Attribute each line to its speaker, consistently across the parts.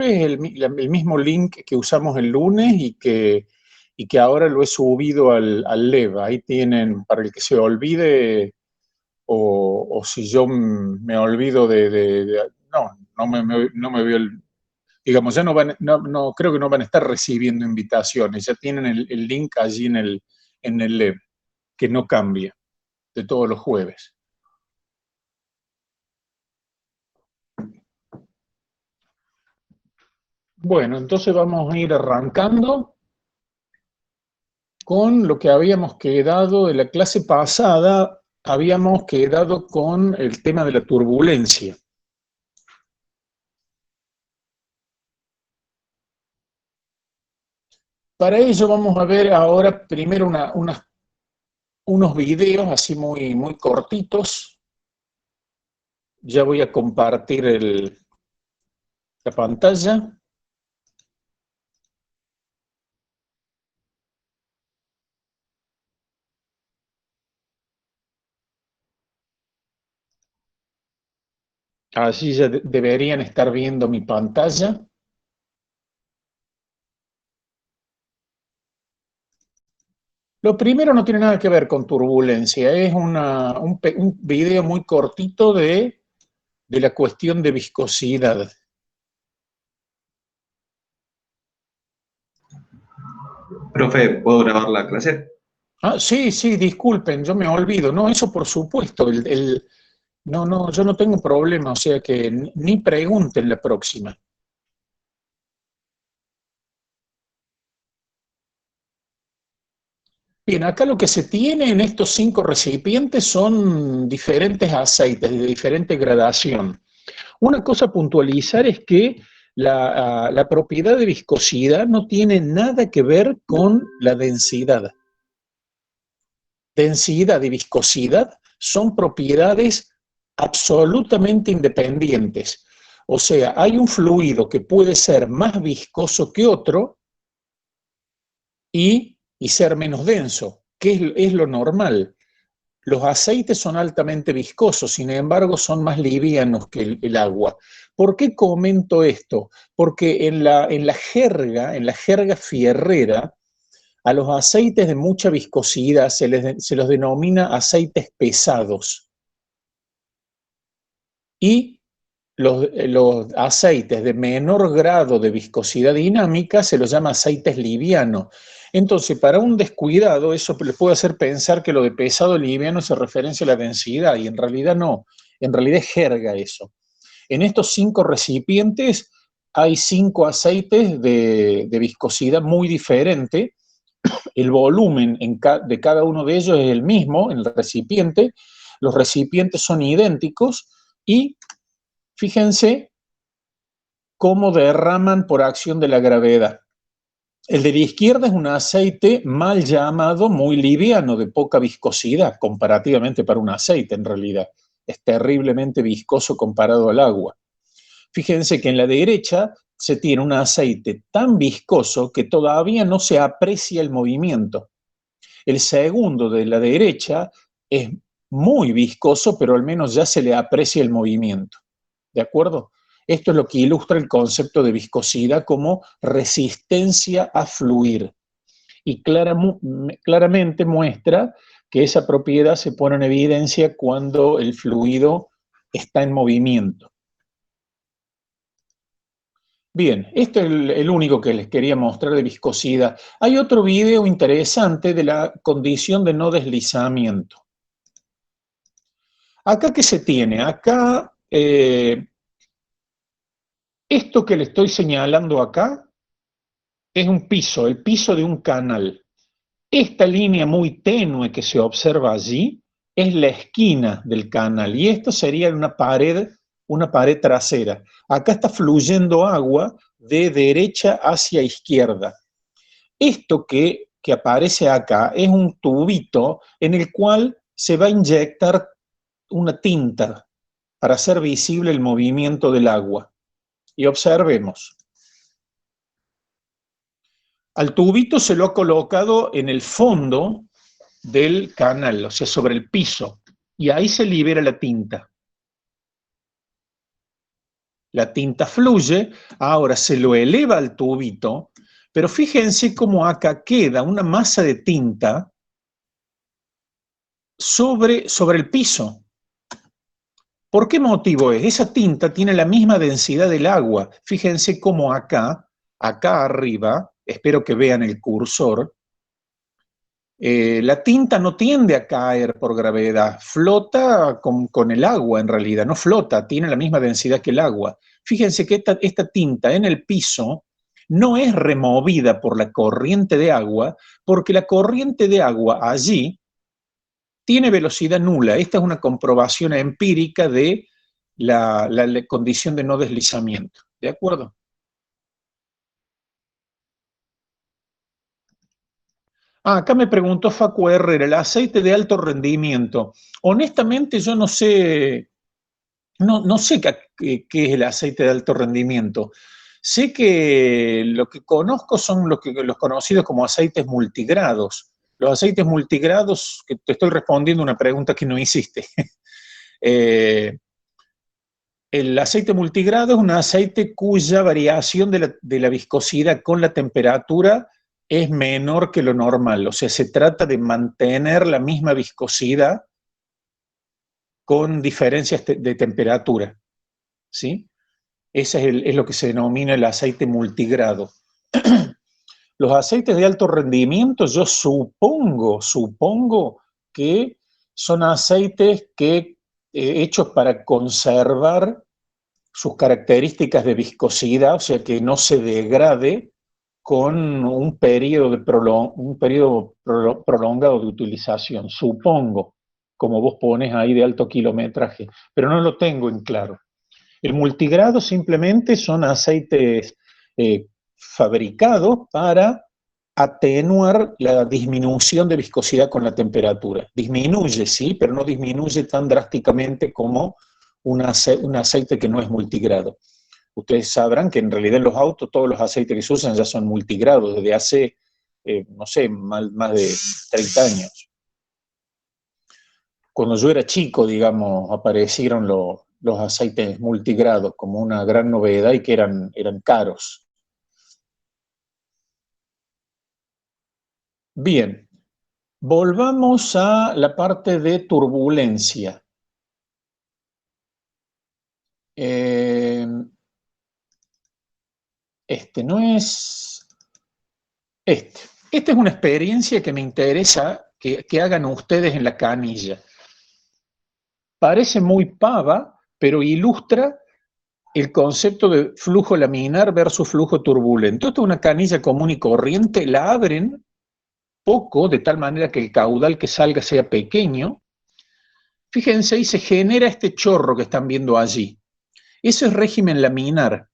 Speaker 1: Es el mismo link que usamos el lunes y que ahora lo he subido al Lev. Ahí tienen, para el que se olvide, o si yo me olvido no me veo digamos, ya no, creo que no van a estar recibiendo invitaciones, ya tienen el link allí en el Lev, que no cambia, de todos los jueves. Bueno, entonces vamos a ir arrancando con lo que habíamos quedado de la clase pasada. Habíamos quedado con el tema de la turbulencia. Para ello vamos a ver ahora primero unos videos así muy cortitos. Ya voy a compartir la pantalla. Allí ya deberían estar viendo mi pantalla. Lo primero no tiene nada que ver con turbulencia, es un video muy cortito de la cuestión de viscosidad.
Speaker 2: Profe, ¿puedo grabar la clase?
Speaker 1: Ah, sí, sí, disculpen, yo me olvido. No, eso por supuesto. No, yo no tengo problema, o sea que ni pregunten la próxima. Bien, acá lo que se tiene en estos 5 recipientes son diferentes aceites de diferente gradación. Una cosa a puntualizar es que la propiedad de viscosidad no tiene nada que ver con la densidad. Densidad y viscosidad son propiedades absolutamente independientes. O sea, hay un fluido que puede ser más viscoso que otro y ser menos denso, que es lo normal. Los aceites son altamente viscosos, sin embargo, son más livianos que el agua. ¿Por qué comento esto? Porque en la jerga fierrera, a los aceites de mucha viscosidad se los denomina aceites pesados. Y los aceites de menor grado de viscosidad dinámica se los llama aceites livianos. Entonces, para un descuidado, eso le puede hacer pensar que lo de pesado liviano se referencia a la densidad, y en realidad no, en realidad es jerga eso. En estos 5 recipientes hay 5 aceites de viscosidad muy diferente. El volumen de cada uno de ellos es el mismo en el recipiente, los recipientes son idénticos y fíjense cómo derraman por acción de la gravedad. El de la izquierda es un aceite mal llamado, muy liviano, de poca viscosidad, comparativamente para un aceite en realidad. Es terriblemente viscoso comparado al agua. Fíjense que en la derecha se tiene un aceite tan viscoso que todavía no se aprecia el movimiento. El segundo de la derecha es muy viscoso, pero al menos ya se le aprecia el movimiento. ¿De acuerdo? Esto es lo que ilustra el concepto de viscosidad como resistencia a fluir. Y claramente muestra que esa propiedad se pone en evidencia cuando el fluido está en movimiento. Bien, esto es el único que les quería mostrar de viscosidad. Hay otro video interesante de la condición de no deslizamiento. Acá, ¿qué se tiene? Acá, esto que le estoy señalando acá es un piso, el piso de un canal. Esta línea muy tenue que se observa allí es la esquina del canal y esto sería una pared trasera. Acá está fluyendo agua de derecha hacia izquierda. Esto que aparece acá es un tubito en el cual se va a inyectar una tinta para hacer visible el movimiento del agua. Y observemos. Al tubito se lo ha colocado en el fondo del canal, o sea, sobre el piso, y ahí se libera la tinta. la tinta fluye, ahora se lo eleva al tubito, pero fíjense cómo acá queda una masa de tinta sobre el piso. ¿Por qué motivo es? Esa tinta tiene la misma densidad del agua. Fíjense cómo acá arriba, espero que vean el cursor, la tinta no tiende a caer por gravedad, flota con el agua en realidad, no flota, tiene la misma densidad que el agua. Fíjense que esta tinta en el piso no es removida por la corriente de agua, porque la corriente de agua allí tiene velocidad nula. Esta es una comprobación empírica de la condición de no deslizamiento. ¿De acuerdo? Acá me preguntó Facu Herrera, el aceite de alto rendimiento. Honestamente, yo no sé, no sé qué es el aceite de alto rendimiento. Sé que lo que conozco son los conocidos como aceites multigrados. Los aceites multigrados, que te estoy respondiendo una pregunta que no hiciste. El aceite multigrado es un aceite cuya variación de la viscosidad con la temperatura es menor que lo normal. O sea, se trata de mantener la misma viscosidad con diferencias de temperatura. ¿Sí? Ese es lo que se denomina el aceite multigrado. Los aceites de alto rendimiento, yo supongo que son aceites que, hechos para conservar sus características de viscosidad, o sea, que no se degrade con un periodo prolongado de utilización, supongo, como vos pones ahí de alto kilometraje, pero no lo tengo en claro. El multigrado simplemente son aceites fabricados para atenuar la disminución de viscosidad con la temperatura. Disminuye, sí, pero no disminuye tan drásticamente como un aceite que no es multigrado. Ustedes sabrán que en realidad en los autos todos los aceites que se usan ya son multigrados desde hace, no sé, más de 30 años. Cuando yo era chico, digamos, aparecieron los aceites multigrados como una gran novedad y que eran caros. Bien, volvamos a la parte de turbulencia. Este no es... Esta es una experiencia que me interesa que hagan ustedes en la canilla. Parece muy pava, pero ilustra el concepto de flujo laminar versus flujo turbulento. Esto es una canilla común y corriente, la abren poco, de tal manera que el caudal que salga sea pequeño. Fíjense, y se genera este chorro que están viendo allí. Eso es régimen laminar.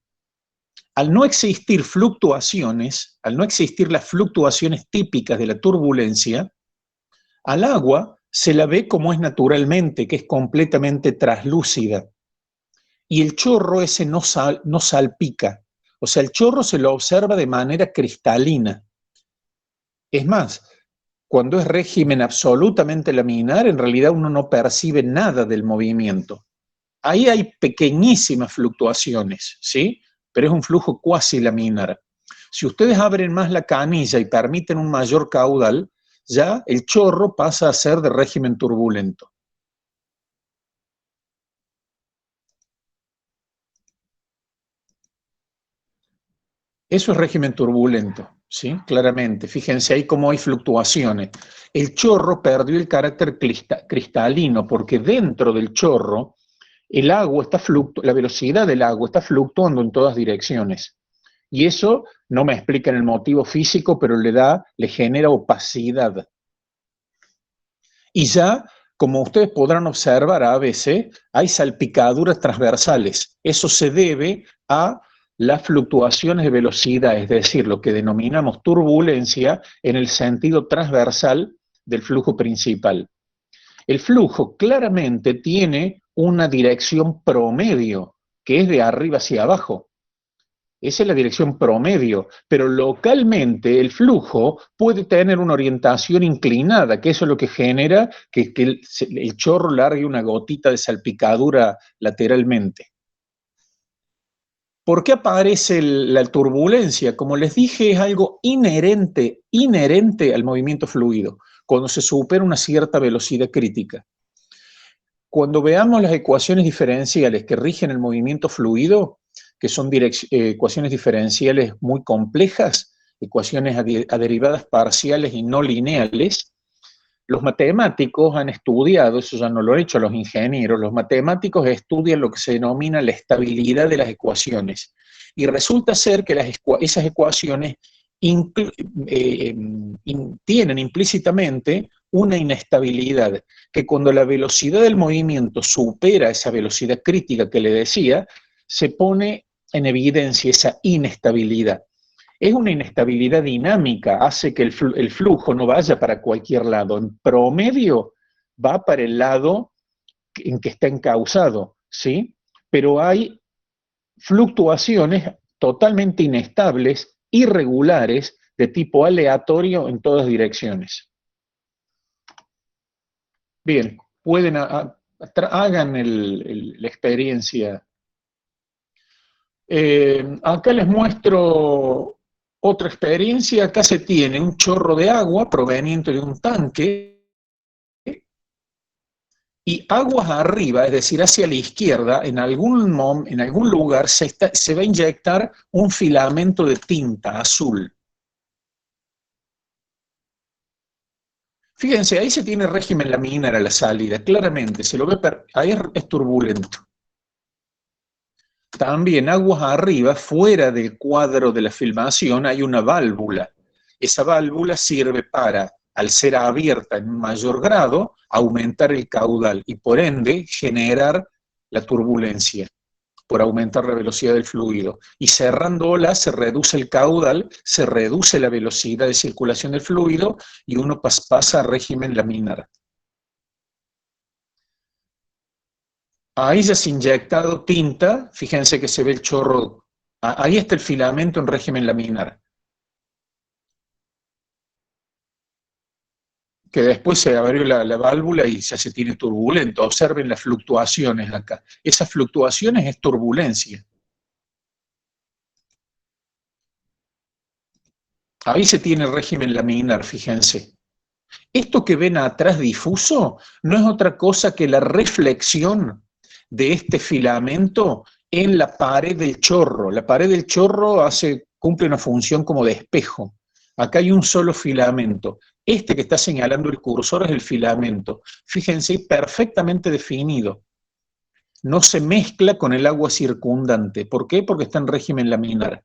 Speaker 1: Al no existir fluctuaciones, al no existir las fluctuaciones típicas de la turbulencia, al agua se la ve como es naturalmente, que es completamente traslúcida. Y el chorro ese no salpica. O sea, el chorro se lo observa de manera cristalina. Es más, cuando es régimen absolutamente laminar, en realidad uno no percibe nada del movimiento. Ahí hay pequeñísimas fluctuaciones, ¿sí? Pero es un flujo cuasi laminar. Si ustedes abren más la canilla y permiten un mayor caudal, ya el chorro pasa a ser de régimen turbulento. Eso es régimen turbulento, ¿sí? Claramente. Fíjense ahí cómo hay fluctuaciones. El chorro perdió el carácter cristalino porque dentro del chorro el agua está la velocidad del agua está fluctuando en todas direcciones. Y eso no me explica el motivo físico, pero le genera opacidad. Y ya, como ustedes podrán observar, a veces hay salpicaduras transversales. Eso se debe a las fluctuaciones de velocidad, es decir, lo que denominamos turbulencia en el sentido transversal del flujo principal. El flujo claramente tiene una dirección promedio, que es de arriba hacia abajo. Esa es la dirección promedio, pero localmente el flujo puede tener una orientación inclinada, que eso es lo que genera que el chorro largue una gotita de salpicadura lateralmente. ¿Por qué aparece la turbulencia? Como les dije, es algo inherente al movimiento fluido, cuando se supera una cierta velocidad crítica. Cuando veamos las ecuaciones diferenciales que rigen el movimiento fluido, que son ecuaciones diferenciales muy complejas, ecuaciones a derivadas parciales y no lineales, los matemáticos han estudiado, eso ya no lo han hecho los ingenieros, los matemáticos estudian lo que se denomina la estabilidad de las ecuaciones. Y resulta ser que esas ecuaciones tienen implícitamente una inestabilidad, que cuando la velocidad del movimiento supera esa velocidad crítica que le decía, se pone en evidencia esa inestabilidad. Es una inestabilidad dinámica, hace que el flujo no vaya para cualquier lado. En promedio va para el lado en que está encauzado, ¿sí? Pero hay fluctuaciones totalmente inestables, irregulares, de tipo aleatorio en todas direcciones. Bien, hagan la experiencia. Acá les muestro otra experiencia. Acá se tiene un chorro de agua proveniente de un tanque y aguas arriba, es decir, hacia la izquierda, en algún lugar se va a inyectar un filamento de tinta azul. Fíjense, ahí se tiene régimen laminar a la salida, claramente, se lo ve, ahí es turbulento. También aguas arriba, fuera del cuadro de la filmación, hay una válvula. Esa válvula sirve para, al ser abierta en mayor grado, aumentar el caudal y por ende generar la turbulencia, por aumentar la velocidad del fluido. Y cerrándola se reduce el caudal, se reduce la velocidad de circulación del fluido y uno pasa a régimen laminar. Ahí ya se ha inyectado tinta, fíjense que se ve el chorro, ahí está el filamento en régimen laminar. Que después se abrió la válvula y ya se tiene turbulento. Observen las fluctuaciones acá. Esas fluctuaciones es turbulencia. Ahí se tiene régimen laminar, fíjense. Esto que ven atrás difuso no es otra cosa que la reflexión de este filamento en la pared del chorro. La pared del chorro cumple una función como de espejo. Acá hay un solo filamento. Este que está señalando el cursor es el filamento. Fíjense, perfectamente definido. No se mezcla con el agua circundante. ¿Por qué? Porque está en régimen laminar.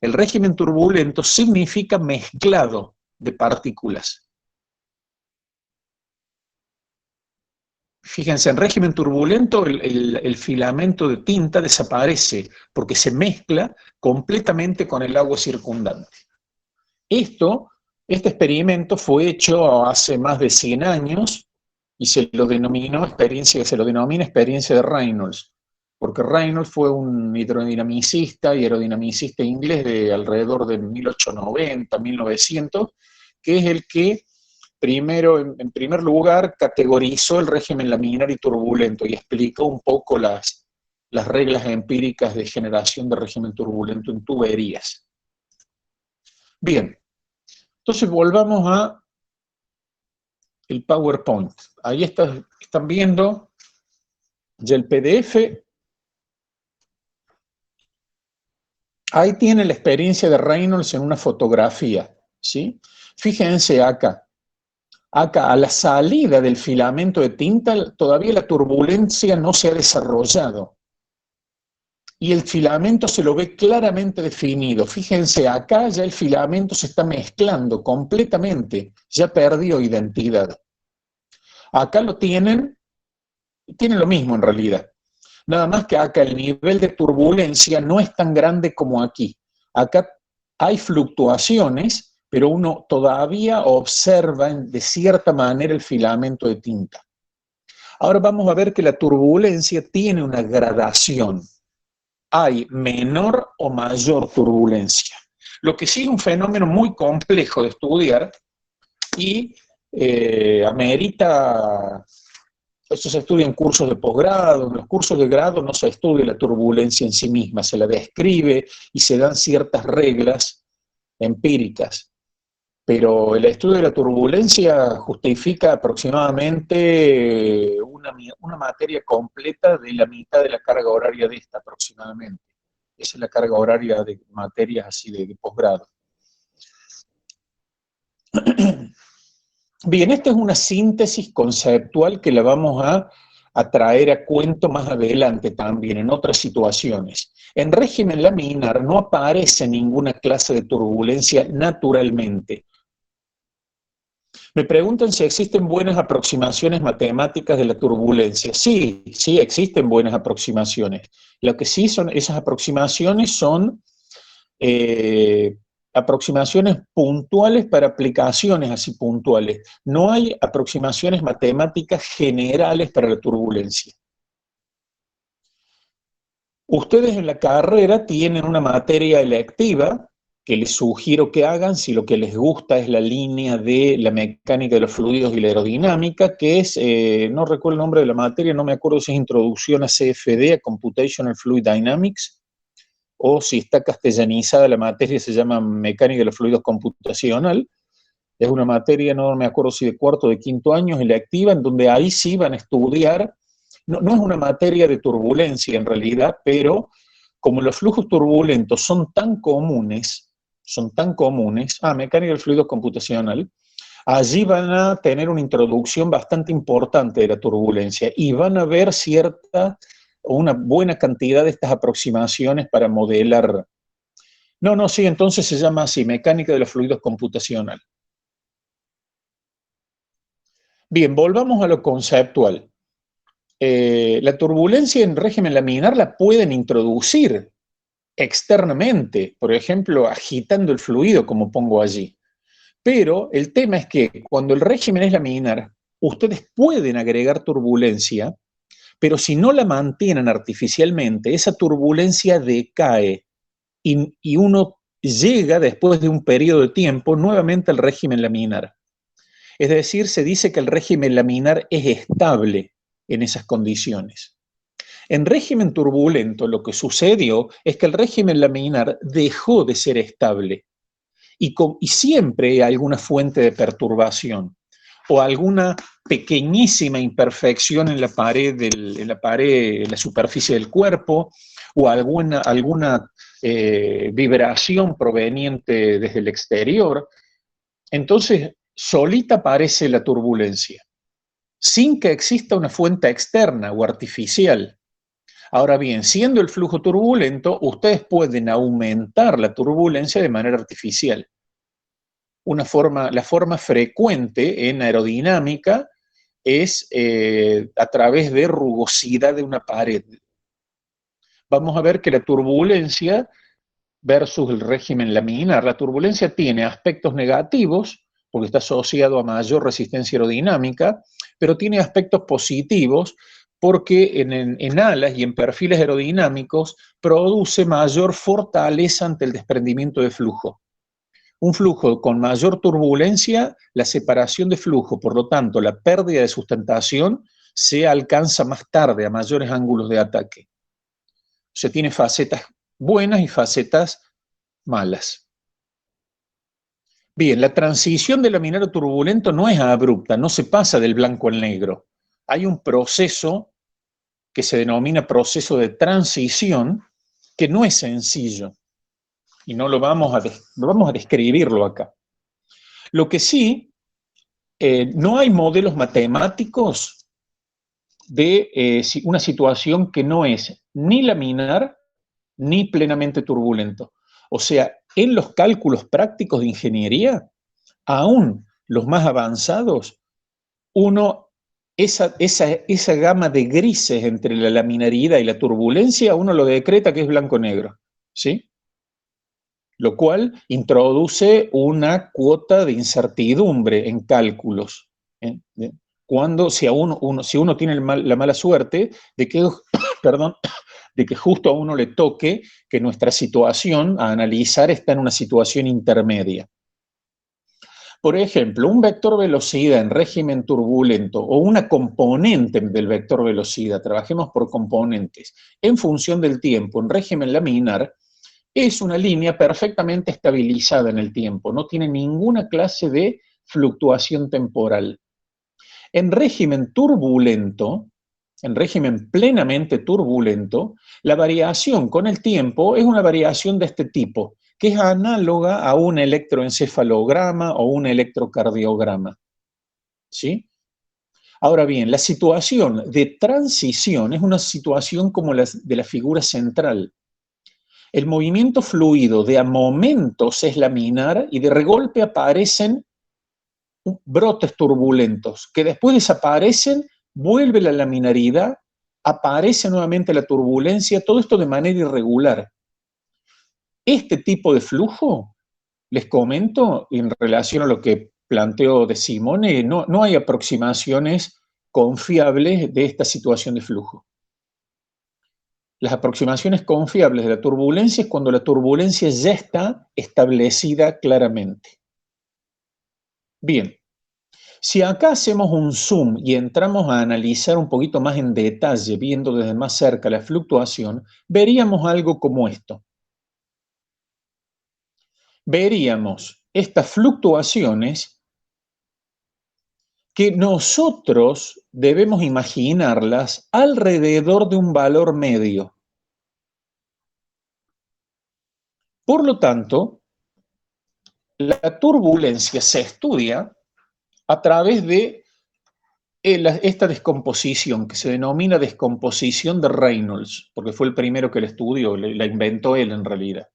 Speaker 1: El régimen turbulento significa mezclado de partículas. Fíjense, en régimen turbulento el filamento de tinta desaparece porque se mezcla completamente con el agua circundante. Este experimento fue hecho hace más de 100 años y se lo denomina experiencia de Reynolds, porque Reynolds fue un hidrodinamicista y aerodinamicista inglés de alrededor de 1890, 1900, que es el que en primer lugar, categorizó el régimen laminar y turbulento y explicó un poco las reglas empíricas de generación de régimen turbulento en tuberías. Bien, entonces volvamos a el PowerPoint. Ahí están viendo ya el PDF. Ahí tiene la experiencia de Reynolds en una fotografía, ¿sí? Fíjense acá. Acá, a la salida del filamento de tinta, todavía la turbulencia no se ha desarrollado. Y el filamento se lo ve claramente definido. Fíjense, acá ya el filamento se está mezclando completamente, ya perdió identidad. Acá lo tienen lo mismo en realidad. Nada más que acá el nivel de turbulencia no es tan grande como aquí. Acá hay fluctuaciones, pero uno todavía observa de cierta manera el filamento de tinta. Ahora vamos a ver que la turbulencia tiene una gradación. Hay menor o mayor turbulencia. Lo que sí es un fenómeno muy complejo de estudiar y amerita Eso se estudia en cursos de posgrado. En los cursos de grado no se estudia la turbulencia en sí misma, se la describe y se dan ciertas reglas empíricas. Pero el estudio de la turbulencia justifica aproximadamente una materia completa de la mitad de la carga horaria de esta aproximadamente. Esa es la carga horaria de materias así de posgrado. Bien, esta es una síntesis conceptual que la vamos a traer a cuento más adelante también, en otras situaciones. En régimen laminar no aparece ninguna clase de turbulencia naturalmente. Me preguntan si existen buenas aproximaciones matemáticas de la turbulencia. Sí, sí existen buenas aproximaciones. Lo que sí son, esas aproximaciones son aproximaciones puntuales para aplicaciones así puntuales. No hay aproximaciones matemáticas generales para la turbulencia. Ustedes en la carrera tienen una materia electiva que les sugiero que hagan si lo que les gusta es la línea de la mecánica de los fluidos y la aerodinámica, que es, no recuerdo el nombre de la materia, no me acuerdo si es Introducción a CFD, a Computational Fluid Dynamics, o si está castellanizada la materia, se llama Mecánica de los Fluidos Computacional. Es una materia, no me acuerdo si de cuarto o de quinto año, electiva, en donde ahí sí van a estudiar. No es una materia de turbulencia en realidad, pero como los flujos turbulentos son tan comunes, mecánica del fluido computacional, allí van a tener una introducción bastante importante de la turbulencia y van a ver una buena cantidad de estas aproximaciones para modelar. Sí, entonces se llama así, mecánica de los fluidos computacional. Bien, volvamos a lo conceptual. La turbulencia en régimen laminar la pueden introducir externamente, por ejemplo, agitando el fluido, como pongo allí. Pero el tema es que cuando el régimen es laminar, ustedes pueden agregar turbulencia, pero si no la mantienen artificialmente, esa turbulencia decae y uno llega después de un periodo de tiempo nuevamente al régimen laminar. Es decir, se dice que el régimen laminar es estable en esas condiciones. En régimen turbulento lo que sucedió es que el régimen laminar dejó de ser estable y siempre hay alguna fuente de perturbación o alguna pequeñísima imperfección en la pared, en la superficie del cuerpo, o alguna vibración proveniente desde el exterior. Entonces, solita aparece la turbulencia, sin que exista una fuente externa o artificial. Ahora bien, siendo el flujo turbulento, ustedes pueden aumentar la turbulencia de manera artificial. La forma frecuente en aerodinámica es a través de rugosidad de una pared. Vamos a ver que la turbulencia versus el régimen laminar, la turbulencia tiene aspectos negativos, porque está asociado a mayor resistencia aerodinámica, pero tiene aspectos positivos, porque en alas y en perfiles aerodinámicos produce mayor fortaleza ante el desprendimiento de flujo. Un flujo con mayor turbulencia, la separación de flujo, por lo tanto, la pérdida de sustentación se alcanza más tarde, a mayores ángulos de ataque. Se tiene facetas buenas y facetas malas. Bien, la transición de laminar a turbulento no es abrupta, no se pasa del blanco al negro. Hay un proceso que se denomina proceso de transición que no es sencillo y no vamos a describirlo acá. Lo que sí, no hay modelos matemáticos de una situación que no es ni laminar ni plenamente turbulento. O sea, en los cálculos prácticos de ingeniería, aún los más avanzados, esa gama de grises entre la laminariedad y la turbulencia, uno lo decreta que es blanco-negro, ¿sí? Lo cual introduce una cuota de incertidumbre en cálculos. Si uno tiene la mala suerte de que, de que justo a uno le toque que nuestra situación a analizar está en una situación intermedia. Por ejemplo, un vector velocidad en régimen turbulento o una componente del vector velocidad, trabajemos por componentes, en función del tiempo, en régimen laminar, es una línea perfectamente estabilizada en el tiempo, no tiene ninguna clase de fluctuación temporal. En régimen turbulento, en régimen plenamente turbulento, la variación con el tiempo es una variación de este tipo, que es análoga a un electroencefalograma o un electrocardiograma. ¿Sí? Ahora bien, la situación de transición es una situación como la de la figura central. El movimiento fluido de a momentos es laminar y de regolpe aparecen brotes turbulentos que después desaparecen, vuelve la laminaridad, aparece nuevamente la turbulencia, todo esto de manera irregular. Este tipo de flujo, les comento, en relación a lo que planteó De Simone, no hay aproximaciones confiables de esta situación de flujo. Las aproximaciones confiables de la turbulencia es cuando la turbulencia ya está establecida claramente. Bien, si acá hacemos un zoom y entramos a analizar un poquito más en detalle, viendo desde más cerca la fluctuación, veríamos algo como esto. Veríamos estas fluctuaciones que nosotros debemos imaginarlas alrededor de un valor medio. Por lo tanto, la turbulencia se estudia a través de esta descomposición, que se denomina descomposición de Reynolds, porque fue el primero que la estudió, la inventó él en realidad.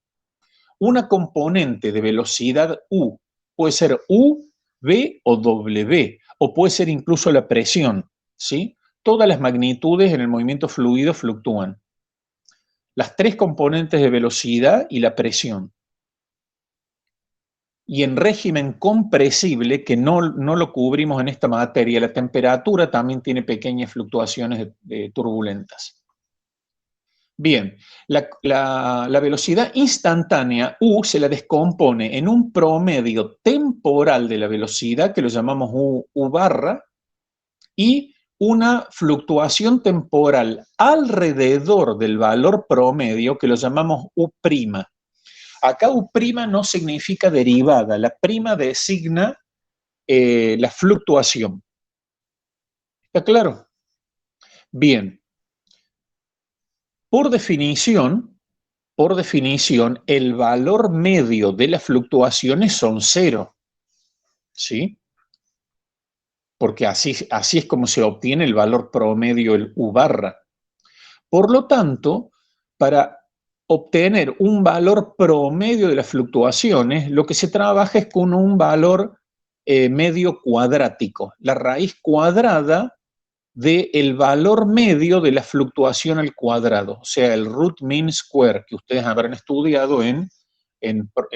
Speaker 1: Una componente de velocidad U puede ser U, V o W, o puede ser incluso la presión, ¿sí? Todas las magnitudes en el movimiento fluido fluctúan. Las tres componentes de velocidad y la presión. Y en régimen compresible, que no lo cubrimos en esta materia, la temperatura también tiene pequeñas fluctuaciones turbulentas. Bien, la velocidad instantánea U se la descompone en un promedio temporal de la velocidad, que lo llamamos U barra, y una fluctuación temporal alrededor del valor promedio, que lo llamamos U'. Acá U' no significa derivada, la prima designa la fluctuación. ¿Está claro? Bien. Por definición, el valor medio de las fluctuaciones son cero. ¿Sí? Porque así es como se obtiene el valor promedio, el U barra. Por lo tanto, para obtener un valor promedio de las fluctuaciones, lo que se trabaja es con un valor medio cuadrático, la raíz cuadrada del valor medio de la fluctuación al cuadrado, o sea, el root mean square, que ustedes habrán estudiado en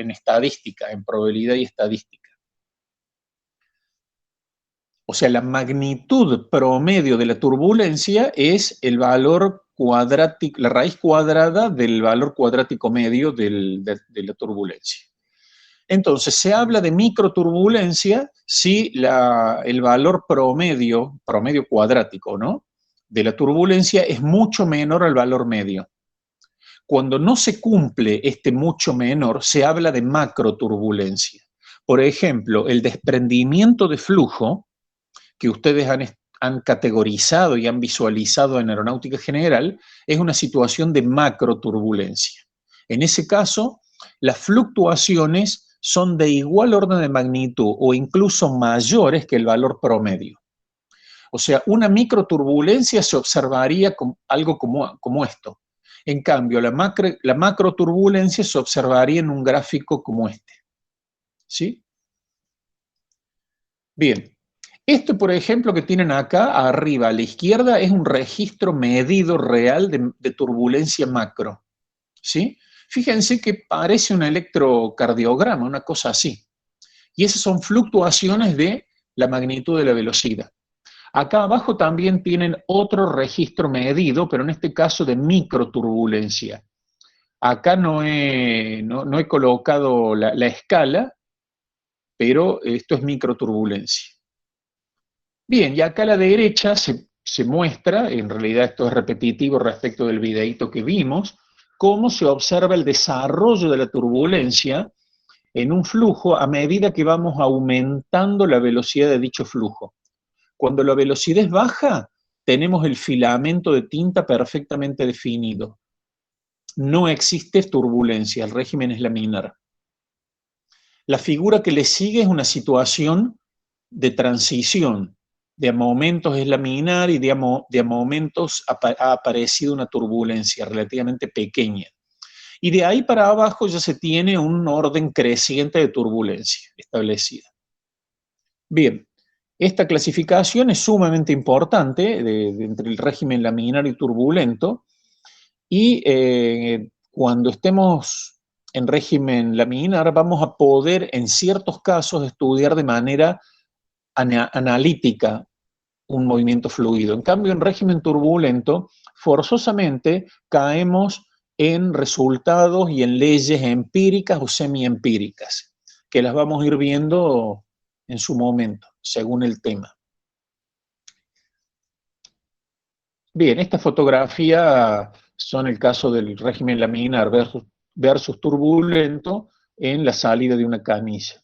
Speaker 1: estadística, en probabilidad y estadística. O sea, la magnitud promedio de la turbulencia es el valor cuadrático, la raíz cuadrada del valor cuadrático medio de la turbulencia. Entonces, se habla de microturbulencia si el valor promedio cuadrático, ¿no?, de la turbulencia es mucho menor al valor medio. Cuando no se cumple este mucho menor, se habla de macroturbulencia. Por ejemplo, el desprendimiento de flujo, que ustedes han categorizado y han visualizado en aeronáutica general, es una situación de macroturbulencia. En ese caso, las fluctuaciones son de igual orden de magnitud o incluso mayores que el valor promedio. O sea, una microturbulencia se observaría como algo como esto. En cambio, la macroturbulencia se observaría en un gráfico como este. ¿Sí? Bien. Esto, por ejemplo, que tienen acá arriba a la izquierda es un registro medido real de turbulencia macro. ¿Sí? Fíjense que parece un electrocardiograma, una cosa así. Y esas son fluctuaciones de la magnitud de la velocidad. Acá abajo también tienen otro registro medido, pero en este caso de microturbulencia. Acá no he colocado la escala, pero esto es microturbulencia. Bien, y acá a la derecha se muestra, en realidad esto es repetitivo respecto del videíto que vimos, cómo se observa el desarrollo de la turbulencia en un flujo a medida que vamos aumentando la velocidad de dicho flujo. Cuando la velocidad es baja, tenemos el filamento de tinta perfectamente definido. No existe turbulencia, el régimen es laminar. La figura que le sigue es una situación de transición. De a momentos es laminar y de a momentos ha aparecido una turbulencia relativamente pequeña. Y de ahí para abajo ya se tiene un orden creciente de turbulencia establecida. Bien, esta clasificación es sumamente importante entre el régimen laminar y turbulento, y cuando estemos en régimen laminar vamos a poder en ciertos casos estudiar de manera analítica un movimiento fluido. En cambio, en régimen turbulento, forzosamente caemos en resultados y en leyes empíricas o semiempíricas, que las vamos a ir viendo en su momento, según el tema. Bien, esta fotografía son el caso del régimen laminar versus turbulento en la salida de una camilla.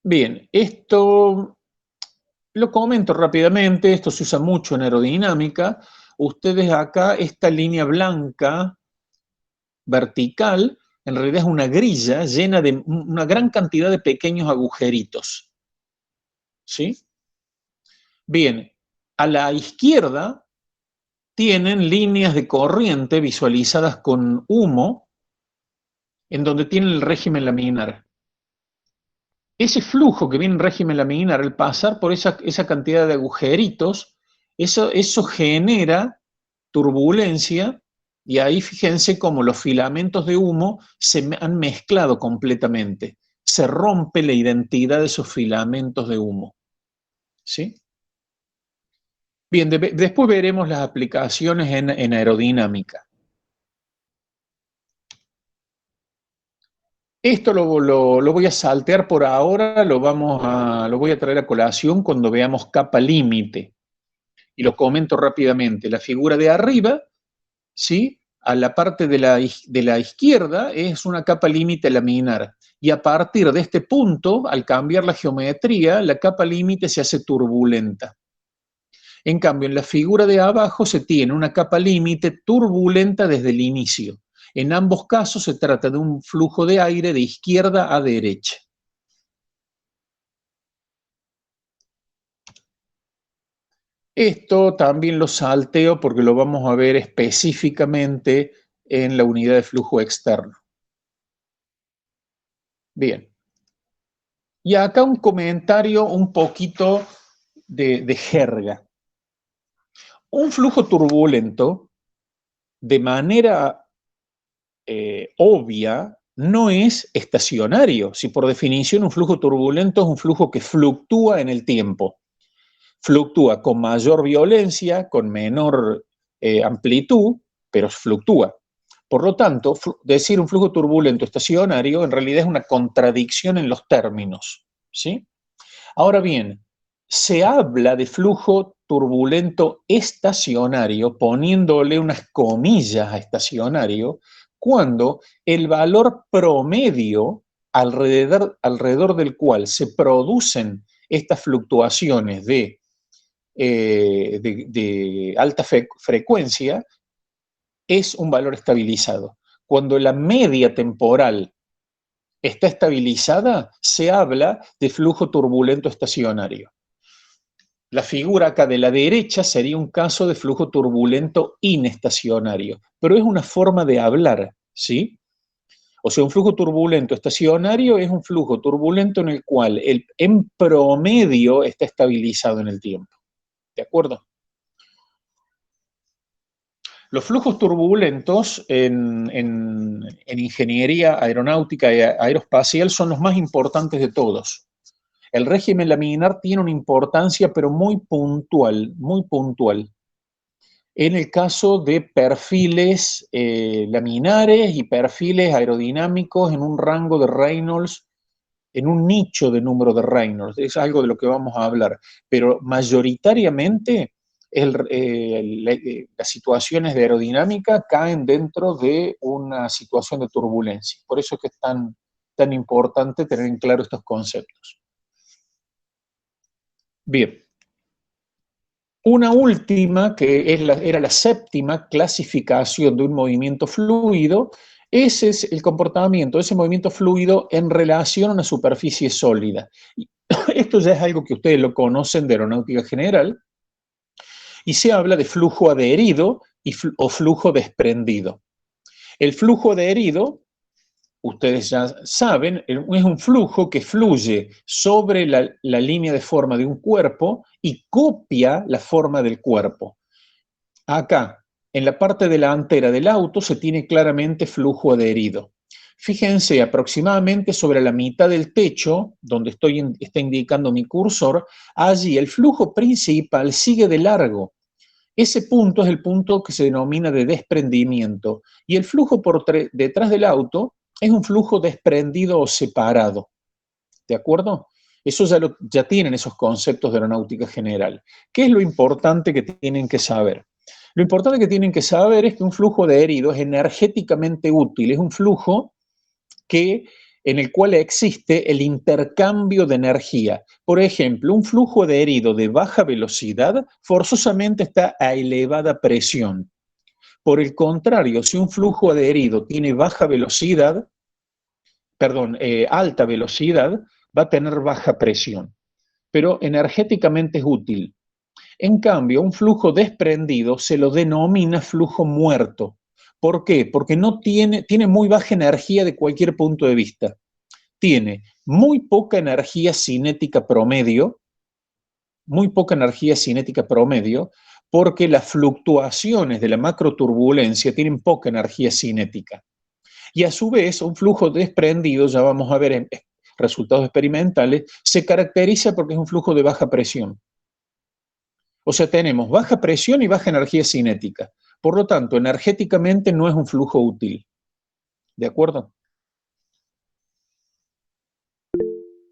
Speaker 1: Bien, esto lo comento rápidamente, esto se usa mucho en aerodinámica. Ustedes acá, esta línea blanca vertical, en realidad es una grilla llena de una gran cantidad de pequeños agujeritos. ¿Sí? Bien, a la izquierda tienen líneas de corriente visualizadas con humo, en donde tienen el régimen laminar. Ese flujo que viene en régimen laminar, al pasar por esa cantidad de agujeritos, eso genera turbulencia, y ahí fíjense cómo los filamentos de humo se han mezclado completamente. Se rompe la identidad de esos filamentos de humo. ¿Sí? Bien, después veremos las aplicaciones en aerodinámica. Esto lo voy a saltear por ahora, lo voy a traer a colación cuando veamos capa límite. Y lo comento rápidamente. La figura de arriba, ¿sí? A la parte de la izquierda es una capa límite laminar. Y a partir de este punto, al cambiar la geometría, la capa límite se hace turbulenta. En cambio, en la figura de abajo se tiene una capa límite turbulenta desde el inicio. En ambos casos se trata de un flujo de aire de izquierda a derecha. Esto también lo salteo porque lo vamos a ver específicamente en la unidad de flujo externo. Bien. Y acá un comentario un poquito de jerga. Un flujo turbulento, de manera obvia, no es estacionario. Si por definición un flujo turbulento es un flujo que fluctúa en el tiempo. Fluctúa con mayor violencia, con menor amplitud, pero fluctúa. Por lo tanto, decir un flujo turbulento estacionario en realidad es una contradicción en los términos, ¿sí? Ahora bien, se habla de flujo turbulento estacionario, poniéndole unas comillas a estacionario, cuando el valor promedio alrededor del cual se producen estas fluctuaciones de alta frecuencia es un valor estabilizado. Cuando la media temporal está estabilizada, se habla de flujo turbulento estacionario. La figura acá de la derecha sería un caso de flujo turbulento inestacionario, pero es una forma de hablar, ¿sí? O sea, un flujo turbulento estacionario es un flujo turbulento en el cual en promedio está estabilizado en el tiempo. ¿De acuerdo? Los flujos turbulentos en ingeniería aeronáutica y aeroespacial son los más importantes de todos. El régimen laminar tiene una importancia, pero muy puntual, muy puntual. en el caso de perfiles laminares y perfiles aerodinámicos en un rango de Reynolds, en un nicho de número de Reynolds. Es algo de lo que vamos a hablar, pero mayoritariamente las situaciones de aerodinámica caen dentro de una situación de turbulencia. Por eso es que es tan importante tener en claro estos conceptos. Bien. Una última, que era la séptima clasificación de un movimiento fluido, ese es el comportamiento de ese movimiento fluido en relación a una superficie sólida. Esto ya es algo que ustedes lo conocen de aeronáutica general, y se habla de flujo adherido o flujo desprendido. El flujo adherido, ustedes ya saben, es un flujo que fluye sobre la línea de forma de un cuerpo y copia la forma del cuerpo. Acá, en la parte delantera del auto, se tiene claramente flujo adherido. Fíjense, aproximadamente sobre la mitad del techo, donde está indicando mi cursor, allí el flujo principal sigue de largo. Ese punto es el punto que se denomina de desprendimiento. Y el flujo detrás del auto es un flujo desprendido o separado. ¿De acuerdo? Eso ya tienen esos conceptos de aeronáutica general. ¿Qué es lo importante que tienen que saber? Lo importante que tienen que saber es que un flujo adherido es energéticamente útil, es un flujo en el cual existe el intercambio de energía. Por ejemplo, un flujo adherido de baja velocidad forzosamente está a elevada presión. Por el contrario, si un flujo adherido tiene alta velocidad, va a tener baja presión, pero energéticamente es útil. En cambio, un flujo desprendido se lo denomina flujo muerto. ¿Por qué? Porque tiene muy baja energía de cualquier punto de vista. Tiene muy poca energía cinética promedio, porque las fluctuaciones de la macroturbulencia tienen poca energía cinética. Y a su vez, un flujo desprendido, ya vamos a ver en resultados experimentales, se caracteriza porque es un flujo de baja presión. O sea, tenemos baja presión y baja energía cinética. Por lo tanto, energéticamente no es un flujo útil. ¿De acuerdo?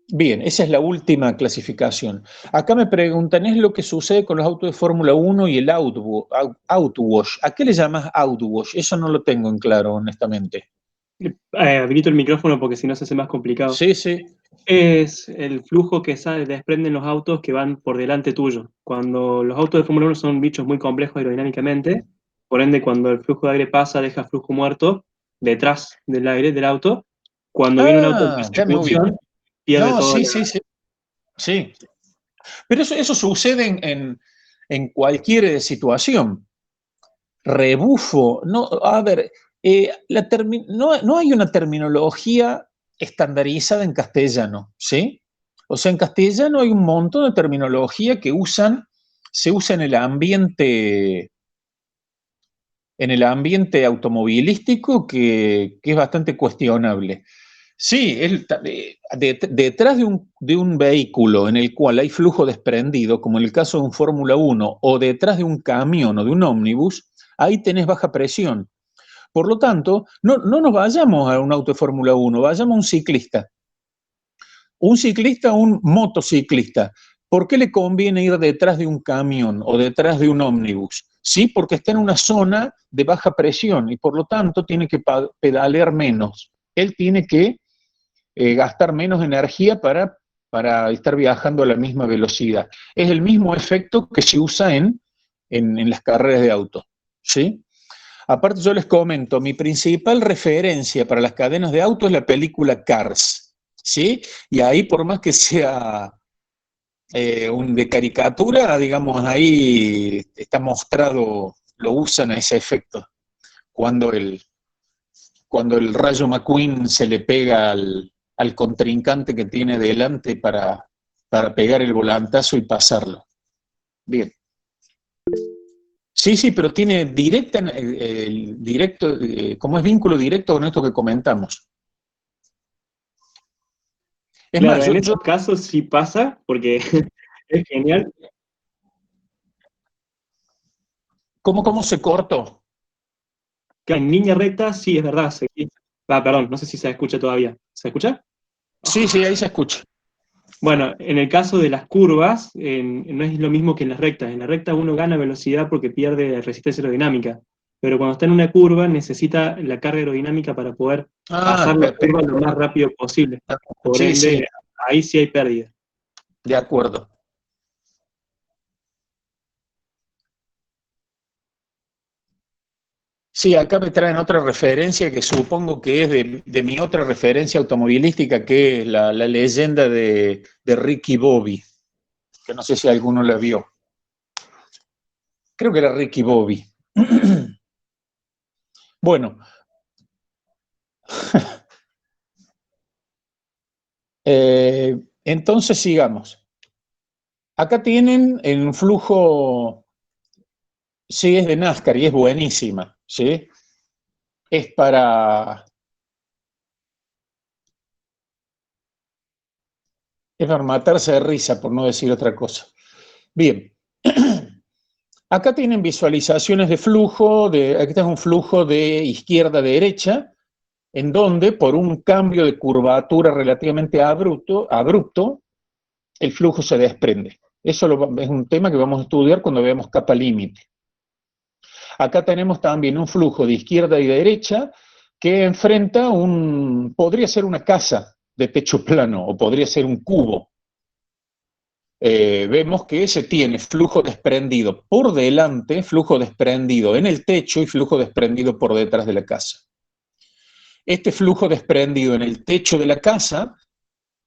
Speaker 1: Bien, esa es la última clasificación. Acá me preguntan, ¿es lo que sucede con los autos de Fórmula 1 y el outwash? ¿A qué le llamas outwash? Eso no lo tengo en claro, honestamente.
Speaker 3: Habilito el micrófono porque si no se hace más complicado.
Speaker 1: Sí, sí.
Speaker 3: Es el flujo que desprenden los autos que van por delante tuyo. Cuando los autos de Fórmula 1 son bichos muy complejos aerodinámicamente, por ende, cuando el flujo de aire pasa, deja flujo muerto detrás del aire del auto. Cuando viene un auto en
Speaker 1: Ah, ya me ubico.
Speaker 3: persecución, pierde
Speaker 1: No,
Speaker 3: toda
Speaker 1: sí,
Speaker 3: la...
Speaker 1: sí, sí. Sí. Pero eso sucede en cualquier situación. Rebufo, no, a ver, no hay una terminología estandarizada en castellano, ¿sí? O sea, en castellano hay un montón de terminología que se usa en el ambiente automovilístico que es bastante cuestionable. Sí, detrás de un vehículo en el cual hay flujo desprendido, como en el caso de un Fórmula 1, o detrás de un camión o de un ómnibus, ahí tenés baja presión. Por lo tanto, no nos vayamos a un auto de Fórmula 1, vayamos a un ciclista. Un ciclista o un motociclista. ¿Por qué le conviene ir detrás de un camión o detrás de un ómnibus? Sí, porque está en una zona de baja presión y por lo tanto tiene que pedalear menos. Él tiene que gastar menos energía para estar viajando a la misma velocidad. Es el mismo efecto que se usa en las carreras de auto, ¿sí? Aparte yo les comento, mi principal referencia para las cadenas de auto es la película Cars, ¿sí? Y ahí por más que sea un de caricatura, digamos, ahí está mostrado, lo usan a ese efecto, cuando cuando el rayo McQueen se le pega al contrincante que tiene delante para pegar el volantazo y pasarlo. Bien. Sí, sí, pero tiene directo, como es vínculo directo con esto que comentamos. Es
Speaker 3: Claro,
Speaker 1: más,
Speaker 3: en esos casos sí pasa, porque es genial.
Speaker 1: ¿Cómo se cortó?
Speaker 3: Que en línea recta, sí, es verdad. Perdón, no sé si se escucha todavía. ¿Se escucha?
Speaker 1: Sí, sí, ahí se escucha.
Speaker 3: Bueno, en el caso de las curvas, no es lo mismo que en las rectas. En la recta uno gana velocidad porque pierde resistencia aerodinámica, pero cuando está en una curva necesita la carga aerodinámica para poder
Speaker 1: Ah,
Speaker 3: pasar la curva lo
Speaker 1: perfecto.
Speaker 3: más rápido posible. Por
Speaker 1: Sí, sí,
Speaker 3: ende, ahí sí hay pérdida.
Speaker 1: de acuerdo. Sí, acá me traen otra referencia que supongo que es de mi otra referencia automovilística, que es la leyenda de Ricky Bobby, que no sé si alguno la vio. Creo que era Ricky Bobby. Bueno, entonces sigamos. Acá tienen en flujo, sí, es de NASCAR y es buenísima, ¿sí? Es para matarse de risa, por no decir otra cosa. Bien, acá tienen visualizaciones de flujo, aquí está un flujo de izquierda a derecha, en donde por un cambio de curvatura relativamente abrupto el flujo se desprende. Eso es un tema que vamos a estudiar cuando veamos capa límite. Acá tenemos también un flujo de izquierda y derecha que enfrenta podría ser una casa de techo plano o podría ser un cubo. Vemos que se tiene flujo desprendido por delante, flujo desprendido en el techo y flujo desprendido por detrás de la casa. Este flujo desprendido en el techo de la casa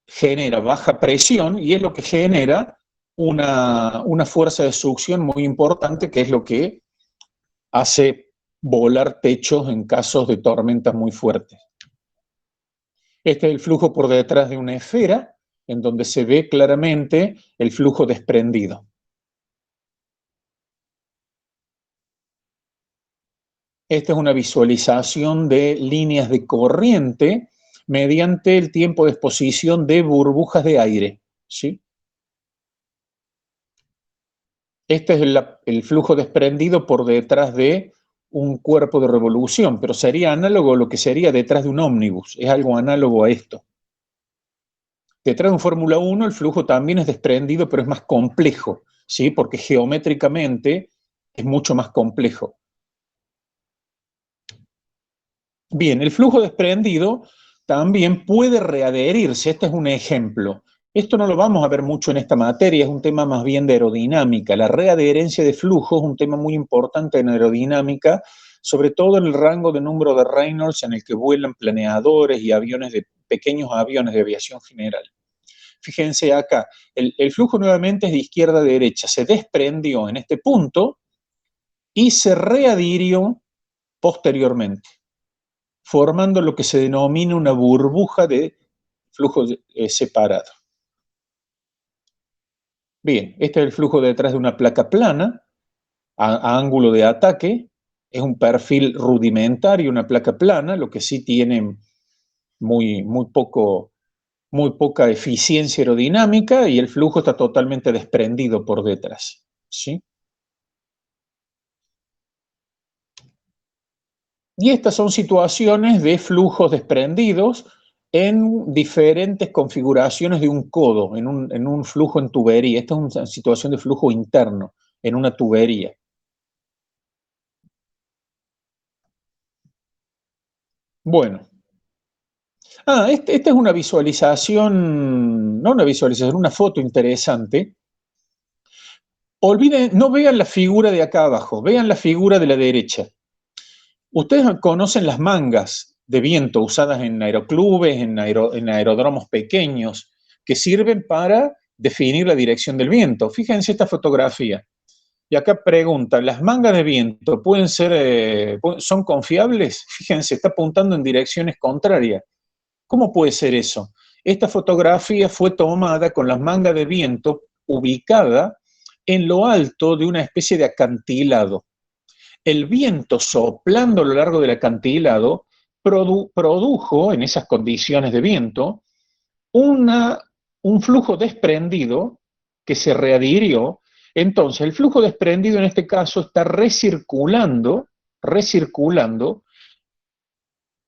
Speaker 1: genera baja presión y es lo que genera una fuerza de succión muy importante, que es lo que hace volar techos en casos de tormentas muy fuertes. Este es el flujo por detrás de una esfera, en donde se ve claramente el flujo desprendido. Esta es una visualización de líneas de corriente mediante el tiempo de exposición de burbujas de aire, ¿sí? Este es el flujo desprendido por detrás de un cuerpo de revolución, pero sería análogo a lo que sería detrás de un ómnibus, es algo análogo a esto. Detrás de un Fórmula 1 el flujo también es desprendido, pero es más complejo, ¿sí? Porque geométricamente es mucho más complejo. Bien, el flujo desprendido también puede readherirse, este es un ejemplo. Esto no lo vamos a ver mucho en esta materia, es un tema más bien de aerodinámica. La readherencia de flujo es un tema muy importante en aerodinámica, sobre todo en el rango de número de Reynolds en el que vuelan planeadores y pequeños aviones de aviación general. Fíjense acá, el flujo nuevamente es de izquierda a derecha, se desprendió en este punto y se readhirió posteriormente, formando lo que se denomina una burbuja de flujo separado. Bien, este es el flujo detrás de una placa plana, a ángulo de ataque, es un perfil rudimentario, una placa plana, lo que sí tiene muy poca eficiencia aerodinámica y el flujo está totalmente desprendido por detrás, ¿sí? Y estas son situaciones de flujos desprendidos en diferentes configuraciones de un codo, en un flujo en tubería. Esta es una situación de flujo interno en una tubería. Bueno. Esta es una visualización, no una visualización, una foto interesante. No vean la figura de acá abajo, vean la figura de la derecha. Ustedes conocen las mangas de viento usadas en aeroclubes, en aeródromos pequeños, que sirven para definir la dirección del viento. Fíjense esta fotografía. Y acá pregunta, ¿las mangas de viento son confiables? Fíjense, está apuntando en direcciones contrarias. ¿Cómo puede ser eso? Esta fotografía fue tomada con las mangas de viento ubicada en lo alto de una especie de acantilado. El viento soplando a lo largo del acantilado produjo, en esas condiciones de viento, un flujo desprendido que se readhirió Entonces, el flujo desprendido en este caso está recirculando.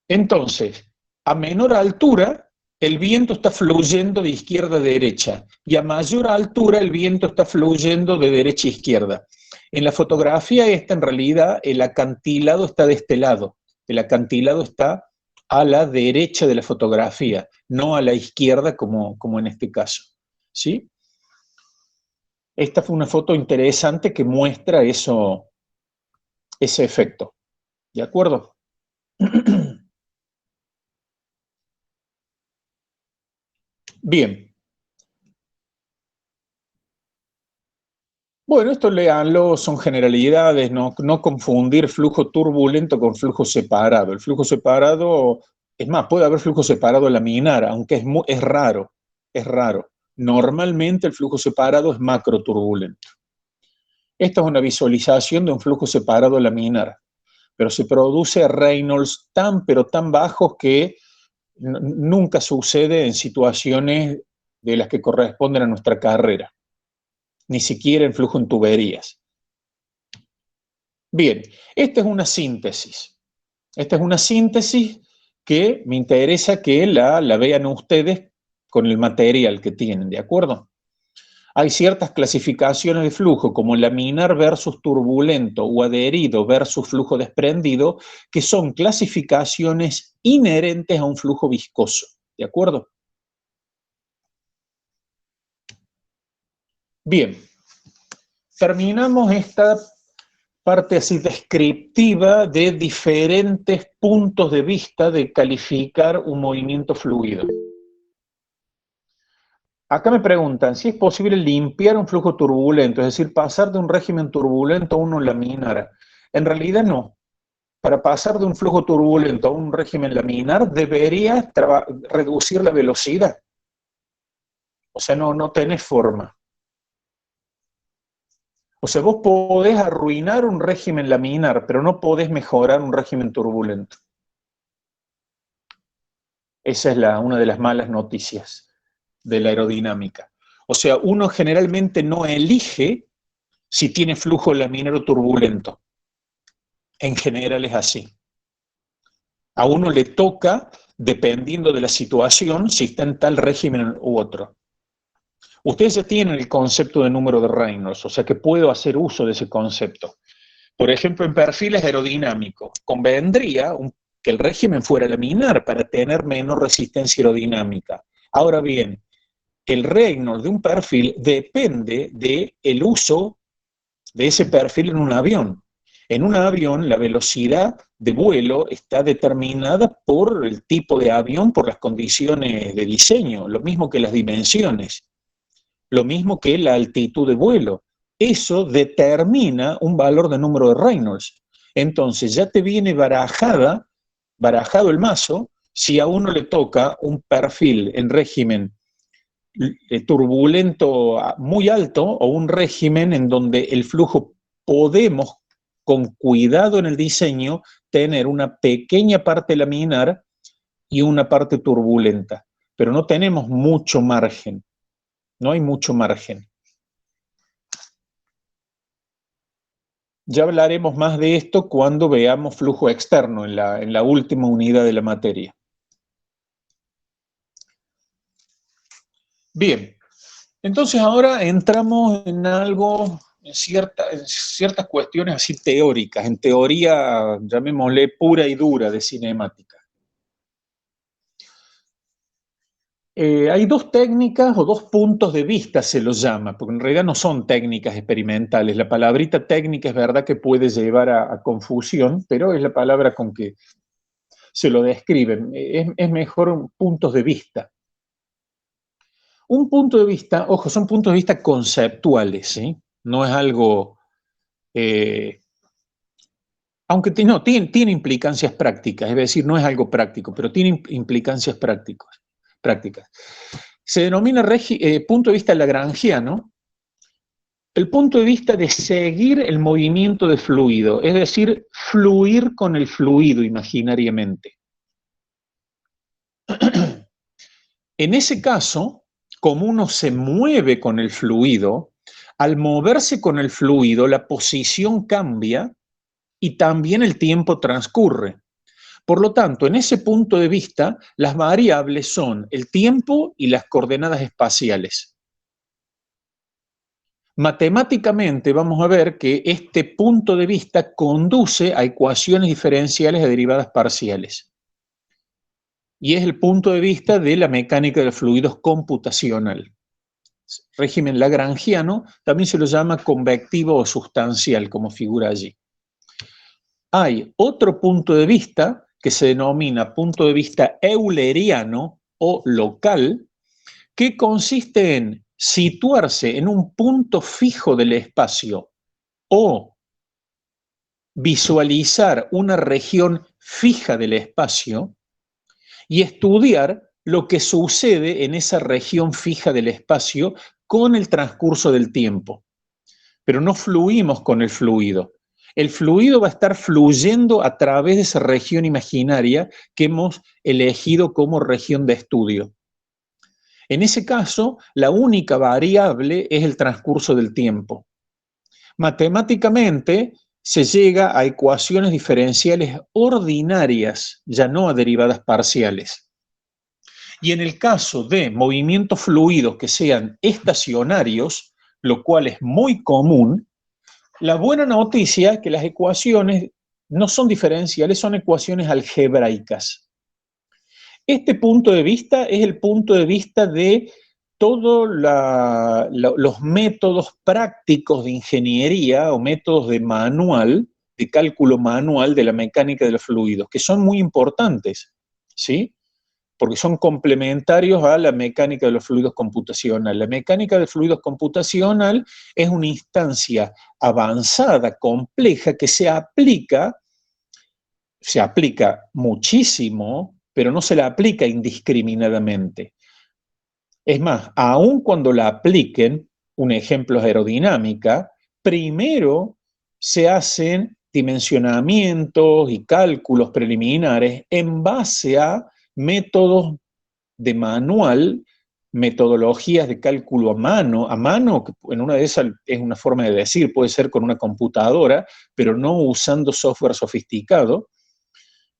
Speaker 1: Entonces, a menor altura, el viento está fluyendo de izquierda a derecha, y a mayor altura el viento está fluyendo de derecha a izquierda. En la fotografía esta, en realidad, el acantilado está de este lado. El acantilado está a la derecha de la fotografía, no a la izquierda como en este caso. ¿Sí? Esta fue una foto interesante que muestra ese efecto. ¿De acuerdo? Bien. Bueno, esto léanlo, son generalidades, no confundir flujo turbulento con flujo separado. El flujo separado, es más, puede haber flujo separado laminar, aunque es raro, es raro. Normalmente el flujo separado es macroturbulento. Esta es una visualización de un flujo separado laminar, pero se produce Reynolds pero tan bajos que nunca sucede en situaciones de las que corresponden a nuestra carrera, ni siquiera en flujo en tuberías. Bien, esta es una síntesis. Esta es una síntesis que me interesa que la vean ustedes con el material que tienen, ¿de acuerdo? Hay ciertas clasificaciones de flujo, como laminar versus turbulento o adherido versus flujo desprendido, que son clasificaciones inherentes a un flujo viscoso, ¿de acuerdo? Bien, terminamos esta parte así descriptiva de diferentes puntos de vista de calificar un movimiento fluido. Acá me preguntan si es posible limpiar un flujo turbulento, es decir, pasar de un régimen turbulento a uno laminar. En realidad no. Para pasar de un flujo turbulento a un régimen laminar debería reducir la velocidad. O sea, no tenés forma. O sea, vos podés arruinar un régimen laminar, pero no podés mejorar un régimen turbulento. Esa es una de las malas noticias de la aerodinámica. O sea, uno generalmente no elige si tiene flujo laminar o turbulento. En general es así. A uno le toca, dependiendo de la situación, si está en tal régimen u otro. Ustedes ya tienen el concepto de número de Reynolds, o sea que puedo hacer uso de ese concepto. Por ejemplo, en perfiles aerodinámicos, convendría que el régimen fuera laminar para tener menor resistencia aerodinámica. Ahora bien, el Reynolds de un perfil depende del uso de ese perfil en un avión. En un avión, la velocidad de vuelo está determinada por el tipo de avión, por las condiciones de diseño, lo mismo que las dimensiones, lo mismo que la altitud de vuelo. Eso determina un valor de número de Reynolds. Entonces ya te viene barajado el mazo si a uno le toca un perfil en régimen turbulento muy alto o un régimen en donde el flujo podemos, con cuidado en el diseño, tener una pequeña parte laminar y una parte turbulenta, pero no tenemos mucho margen, no hay mucho margen. Ya hablaremos más de esto cuando veamos flujo externo en la última unidad de la materia. Bien, entonces ahora entramos en algo, en ciertas cuestiones así teóricas, en teoría, llamémosle pura y dura de cinemática. Hay dos técnicas o dos puntos de vista, se los llama, porque en realidad no son técnicas experimentales. La palabrita técnica es verdad que puede llevar a confusión, pero es la palabra con que se lo describen. Es mejor puntos de vista. Un punto de vista, ojo, son puntos de vista conceptuales, ¿sí? No es algo, aunque tiene implicancias prácticas, es decir, no es algo práctico, pero tiene implicancias prácticas. Se denomina punto de vista lagrangiano, el punto de vista de seguir el movimiento de fluido, es decir, fluir con el fluido imaginariamente. En ese caso, como uno se mueve con el fluido, Al moverse con el fluido, la posición cambia y también el tiempo transcurre. Por lo tanto, en ese punto de vista, las variables son el tiempo y las coordenadas espaciales. Matemáticamente vamos a ver que este punto de vista conduce a ecuaciones diferenciales de derivadas parciales. Y es el punto de vista de la mecánica de fluidos computacional. Régimen lagrangiano también se lo llama convectivo o sustancial, como figura allí. Hay otro punto de vista que se denomina punto de vista euleriano o local, que consiste en situarse en un punto fijo del espacio o visualizar una región fija del espacio y estudiar lo que sucede en esa región fija del espacio con el transcurso del tiempo. Pero no fluimos con el fluido. El fluido va a estar fluyendo a través de esa región imaginaria que hemos elegido como región de estudio. En ese caso, la única variable es el transcurso del tiempo. Matemáticamente, se llega a ecuaciones diferenciales ordinarias, ya no a derivadas parciales. Y en el caso de movimientos fluidos que sean estacionarios, lo cual es muy común, la buena noticia es que las ecuaciones no son diferenciales, son ecuaciones algebraicas. Este punto de vista es el punto de vista de todos los métodos prácticos de ingeniería o métodos de manual, de cálculo manual de la mecánica de los fluidos, que son muy importantes, ¿sí? Porque son complementarios a la mecánica de los fluidos computacional. La mecánica de fluidos computacional es una instancia avanzada, compleja, que se aplica muchísimo, pero no se la aplica indiscriminadamente. Es más, aun cuando la apliquen, un ejemplo es aerodinámica, primero se hacen dimensionamientos y cálculos preliminares en base a métodos de manual, metodologías de cálculo a mano, que en una de esas es una forma de decir, puede ser con una computadora, pero no usando software sofisticado,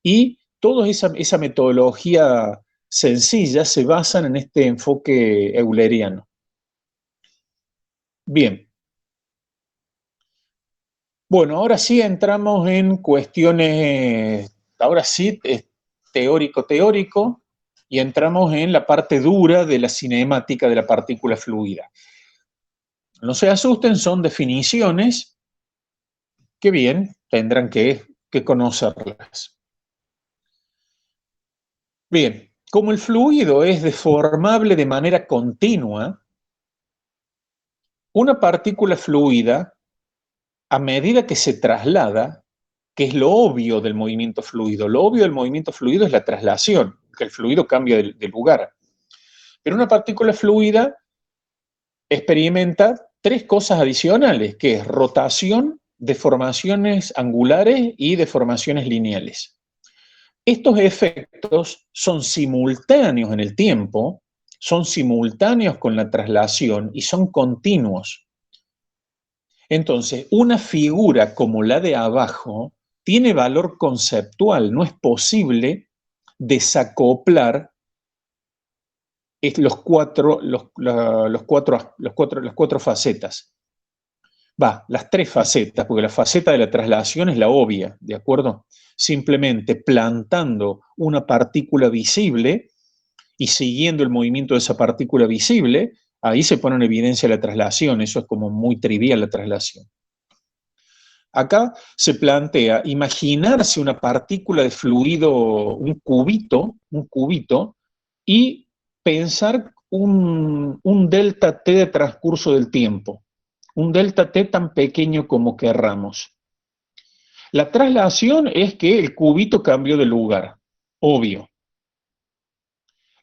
Speaker 1: y toda esa metodología sencilla se basan en este enfoque euleriano. Bien. Bueno, ahora sí entramos en cuestiones, ahora sí, teórico, y entramos en la parte dura de la cinemática de la partícula fluida. No se asusten, son definiciones que bien, tendrán que conocerlas. Bien, como el fluido es deformable de manera continua, una partícula fluida, a medida que se traslada, que es lo obvio del movimiento fluido, lo obvio del movimiento fluido es la traslación, que el fluido cambia de lugar. Pero una partícula fluida experimenta tres cosas adicionales, que es rotación, deformaciones angulares y deformaciones lineales. Estos efectos son simultáneos en el tiempo, son simultáneos con la traslación y son continuos. Entonces, una figura como la de abajo tiene valor conceptual, no es posible desacoplar las cuatro facetas. Las tres facetas, porque la faceta de la traslación es la obvia, ¿de acuerdo? Simplemente plantando una partícula visible y siguiendo el movimiento de esa partícula visible, ahí se pone en evidencia la traslación, eso es como muy trivial la traslación. Acá se plantea imaginarse una partícula de fluido, un cubito, y pensar un delta t de transcurso del tiempo, un delta t tan pequeño como querramos. La traslación es que el cubito cambió de lugar, obvio.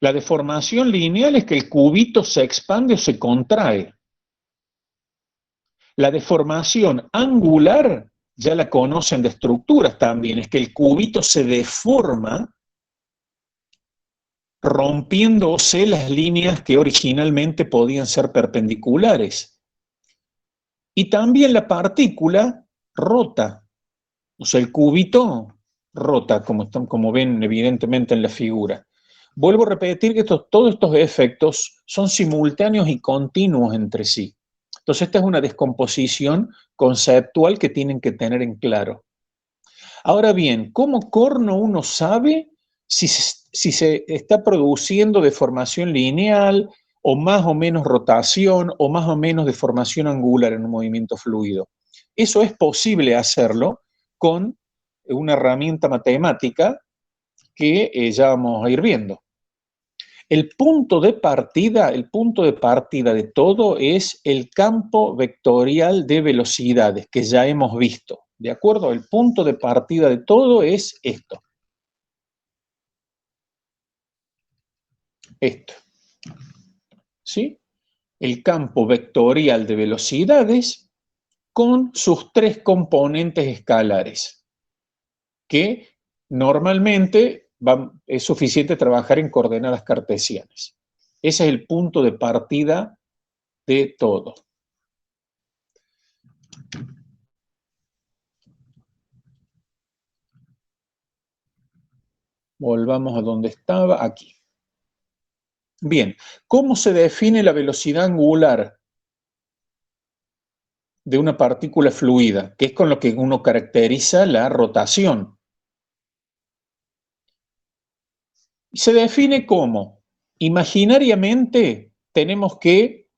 Speaker 1: La deformación lineal es que el cubito se expande o se contrae. La deformación angular, ya la conocen de estructuras también, es que el cubito se deforma rompiéndose las líneas que originalmente podían ser perpendiculares. Y también la partícula rota, o sea, el cúbito rota, como ven evidentemente en la figura. Vuelvo a repetir que todos estos efectos son simultáneos y continuos entre sí. Entonces, esta es una descomposición conceptual que tienen que tener en claro. Ahora bien, ¿cómo corno uno sabe si se está produciendo deformación lineal o más o menos rotación o más o menos deformación angular en un movimiento fluido? Eso es posible hacerlo con una herramienta matemática que ya vamos a ir viendo. El punto de partida de todo es el campo vectorial de velocidades que ya hemos visto. ¿De acuerdo? El punto de partida de todo es esto. Esto. ¿Sí? El campo vectorial de velocidades con sus tres componentes escalares, que normalmente es suficiente trabajar en coordenadas cartesianas. Ese es el punto de partida de todo. Volvamos a donde estaba, aquí. Bien, ¿cómo se define la velocidad angular de una partícula fluida? Que es con lo que uno caracteriza la rotación. Se define como, imaginariamente, tenemos que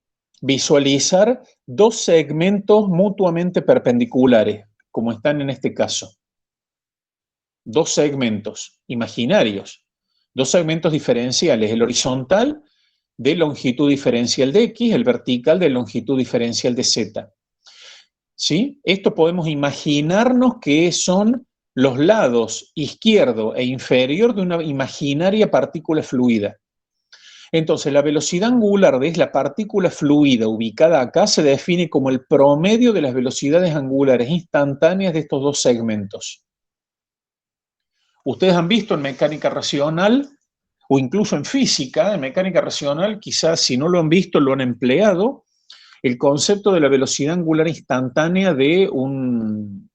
Speaker 1: visualizar dos segmentos mutuamente perpendiculares, como están en este caso. Dos segmentos imaginarios, dos segmentos diferenciales, el horizontal de longitud diferencial de X, el vertical de longitud diferencial de Z. ¿Sí? Esto podemos imaginarnos que son los lados izquierdo e inferior de una imaginaria partícula fluida. Entonces, la velocidad angular de la partícula fluida ubicada acá se define como el promedio de las velocidades angulares instantáneas de estos dos segmentos. Ustedes han visto en mecánica racional, o incluso en física, en mecánica racional, quizás si no lo han visto, lo han empleado, el concepto de la velocidad angular instantánea de un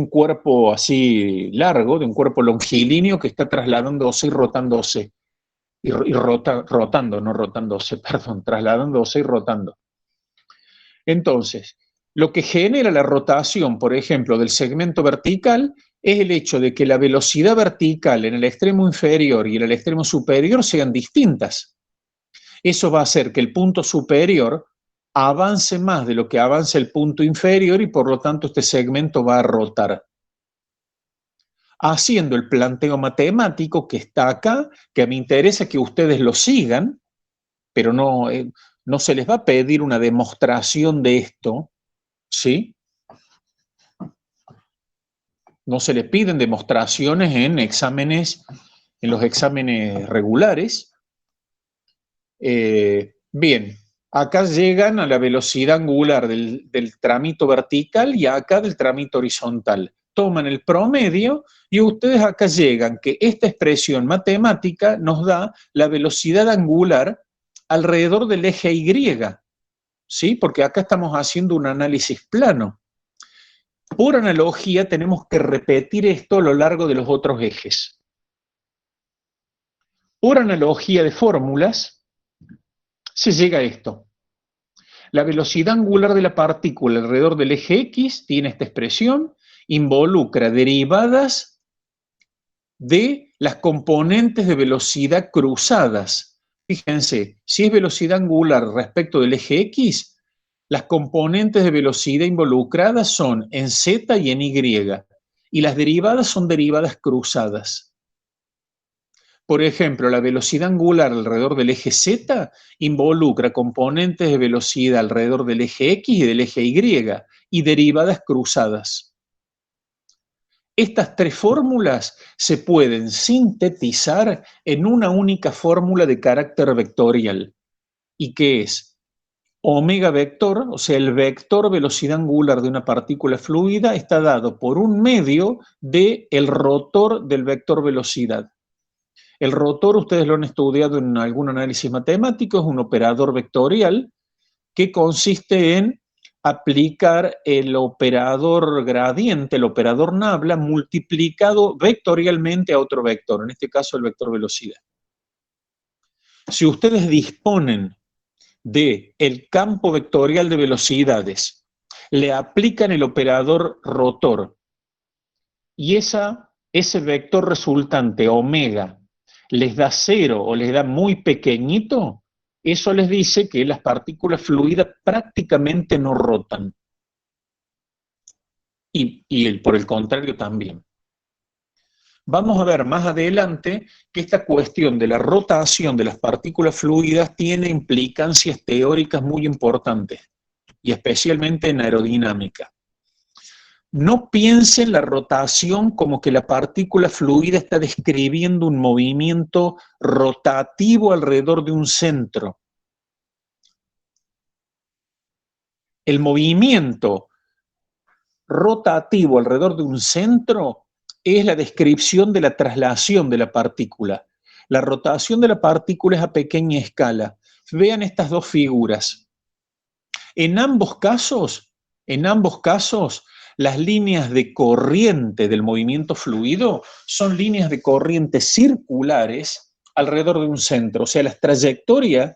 Speaker 1: cuerpo así largo, de un cuerpo longilíneo que está trasladándose y rotándose. Trasladándose y rotando. Entonces, lo que genera la rotación, por ejemplo, del segmento vertical es el hecho de que la velocidad vertical en el extremo inferior y en el extremo superior sean distintas. Eso va a hacer que el punto superior avance más de lo que avanza el punto inferior y por lo tanto este segmento va a rotar. Haciendo el planteo matemático que está acá, que me interesa que ustedes lo sigan, pero no se les va a pedir una demostración de esto, ¿sí? No se les piden demostraciones en los exámenes regulares. Bien, acá llegan a la velocidad angular del trámite vertical y acá del trámite horizontal. Toman el promedio y ustedes acá llegan que esta expresión matemática nos da la velocidad angular alrededor del eje Y, ¿sí? Porque acá estamos haciendo un análisis plano. Por analogía, tenemos que repetir esto a lo largo de los otros ejes. Por analogía de fórmulas, se llega a esto. La velocidad angular de la partícula alrededor del eje X tiene esta expresión, involucra derivadas de las componentes de velocidad cruzadas. Fíjense, si es velocidad angular respecto del eje X, las componentes de velocidad involucradas son en Z y en Y, y las derivadas son derivadas cruzadas. Por ejemplo, la velocidad angular alrededor del eje Z involucra componentes de velocidad alrededor del eje X y del eje Y, y derivadas cruzadas. Estas tres fórmulas se pueden sintetizar en una única fórmula de carácter vectorial, y que es omega vector, o sea, el vector velocidad angular de una partícula fluida está dado por un medio del rotor del vector velocidad. El rotor, ustedes lo han estudiado en algún análisis matemático, es un operador vectorial que consiste en aplicar el operador gradiente, el operador nabla, multiplicado vectorialmente a otro vector, en este caso el vector velocidad. Si ustedes disponen del campo vectorial de velocidades, le aplican el operador rotor y ese vector resultante, omega, les da 0 o les da muy pequeñito, eso les dice que las partículas fluidas prácticamente no rotan. Y por el contrario también. Vamos a ver más adelante que esta cuestión de la rotación de las partículas fluidas tiene implicancias teóricas muy importantes, y especialmente en aerodinámica. No piensen la rotación como que la partícula fluida está describiendo un movimiento rotativo alrededor de un centro. El movimiento rotativo alrededor de un centro es la descripción de la traslación de la partícula. La rotación de la partícula es a pequeña escala. Vean estas dos figuras. En ambos casos, las líneas de corriente del movimiento fluido son líneas de corriente circulares alrededor de un centro. O sea, las trayectorias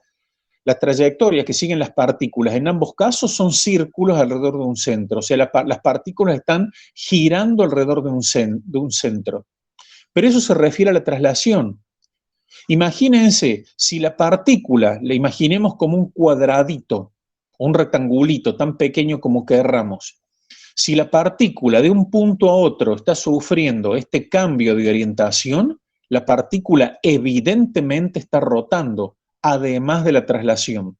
Speaker 1: que siguen las partículas en ambos casos son círculos alrededor de un centro. O sea, las partículas están girando alrededor de un centro. Pero eso se refiere a la traslación. Imagínense, si la partícula la imaginemos como un cuadradito, un rectangulito tan pequeño como querramos. Si la partícula de un punto a otro está sufriendo este cambio de orientación, la partícula evidentemente está rotando, además de la traslación.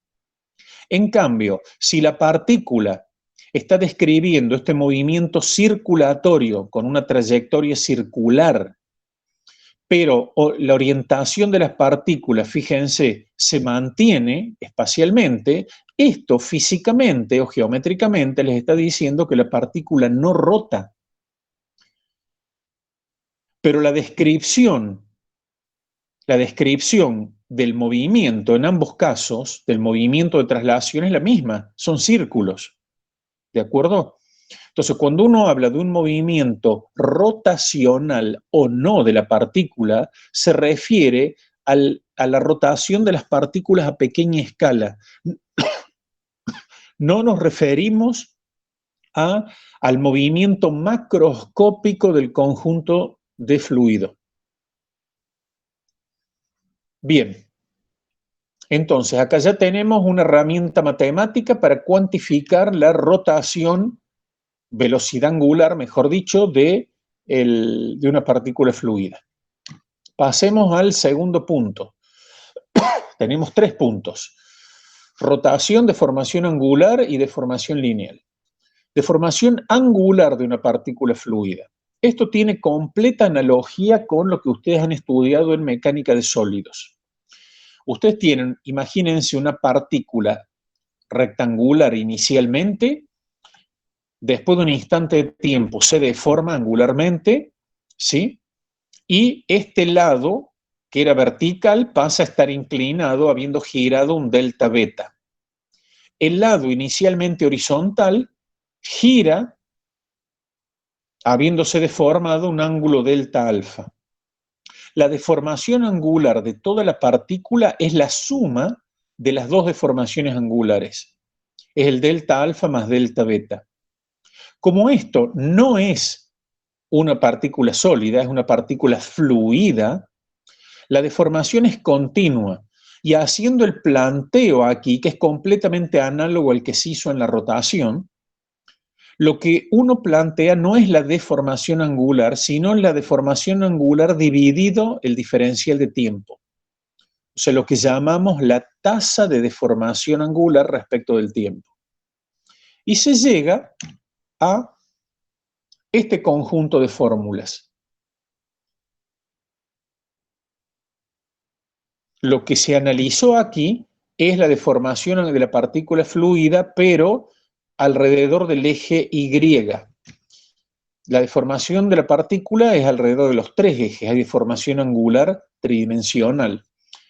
Speaker 1: En cambio, si la partícula está describiendo este movimiento circulatorio con una trayectoria circular, pero la orientación de las partículas, fíjense, se mantiene espacialmente, esto físicamente o geométricamente les está diciendo que la partícula no rota. Pero la descripción del movimiento en ambos casos, del movimiento de traslación, es la misma, son círculos, ¿de acuerdo? Entonces, cuando uno habla de un movimiento rotacional o no de la partícula, se refiere a la rotación de las partículas a pequeña escala. No nos referimos al movimiento macroscópico del conjunto de fluido. Bien, entonces acá ya tenemos una herramienta matemática para cuantificar la rotación, velocidad angular, mejor dicho, de una partícula fluida. Pasemos al segundo punto. Tenemos 3 puntos: rotación, deformación angular y deformación lineal. Deformación angular de una partícula fluida. Esto tiene completa analogía con lo que ustedes han estudiado en mecánica de sólidos. Ustedes tienen, imagínense una partícula rectangular inicialmente, después de un instante de tiempo se deforma angularmente, ¿sí? Y este lado, que era vertical, pasa a estar inclinado habiendo girado un delta beta. El lado inicialmente horizontal gira habiéndose deformado un ángulo delta alfa. La deformación angular de toda la partícula es la suma de las dos deformaciones angulares. Es el delta alfa más delta beta. Como esto no es una partícula sólida, es una partícula fluida, la deformación es continua. Y haciendo el planteo aquí, que es completamente análogo al que se hizo en la rotación, lo que uno plantea no es la deformación angular, sino la deformación angular dividido el diferencial de tiempo. O sea, lo que llamamos la tasa de deformación angular respecto del tiempo. Y se llega a este conjunto de fórmulas. Lo que se analizó aquí es la deformación de la partícula fluida, pero alrededor del eje Y. La deformación de la partícula es alrededor de los 3 ejes, hay deformación angular tridimensional.